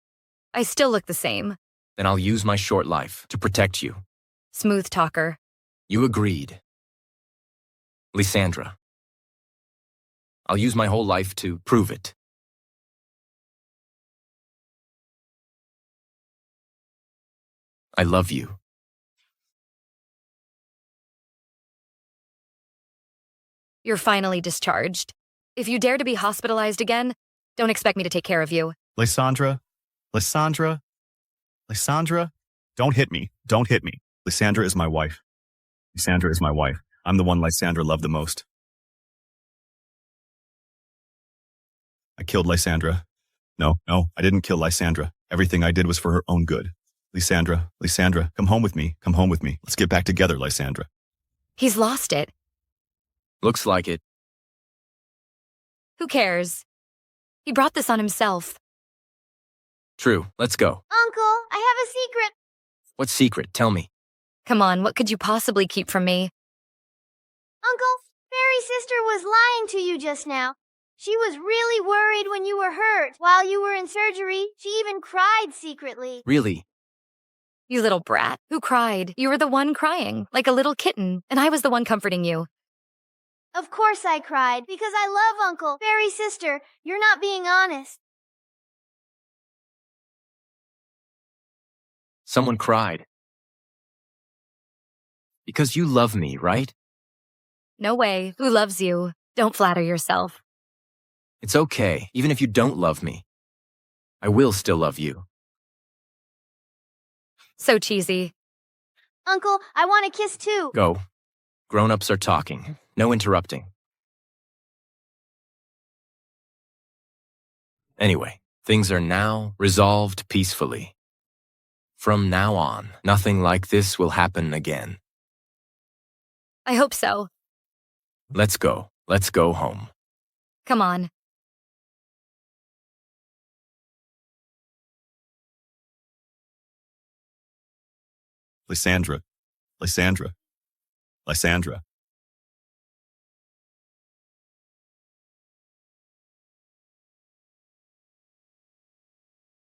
I still look the same? Then I'll use my short life to protect you. Smooth talker. You agreed. Lysandra, I'll use my whole life to prove it. I love you. You're finally discharged. If you dare to be hospitalized again, don't expect me to take care of you. Lysandra, don't hit me. Don't hit me. Lysandra is my wife. Lysandra is my wife. I'm the one Lysandra loved the most. I killed Lysandra. No, I didn't kill Lysandra. Everything I did was for her own good. Lysandra, come home with me. Come home with me. Let's get back together, Lysandra. He's lost it. Looks like it. Who cares? He brought this on himself. True. Let's go. Uncle, I have a secret. What secret? Tell me. Come on, what could you possibly keep from me? Uncle, Fairy's sister was lying to you just now. She was really worried when you were hurt. While you were in surgery, she even cried secretly. Really? You little brat. Who cried? You were the one crying, like a little kitten, and I was the one comforting you. Of course I cried, because I love Uncle. Fairy's sister, you're not being honest. Someone cried. Because you love me, right? No way. Who loves you? Don't flatter yourself. It's okay, even if you don't love me. I will still love you. So cheesy. Uncle, I want a kiss too. Go. Grown-ups are talking. No interrupting. Anyway, things are now resolved peacefully. From now on, nothing like this will happen again. I hope so. Let's go. Let's go home. Come on. Lysandra.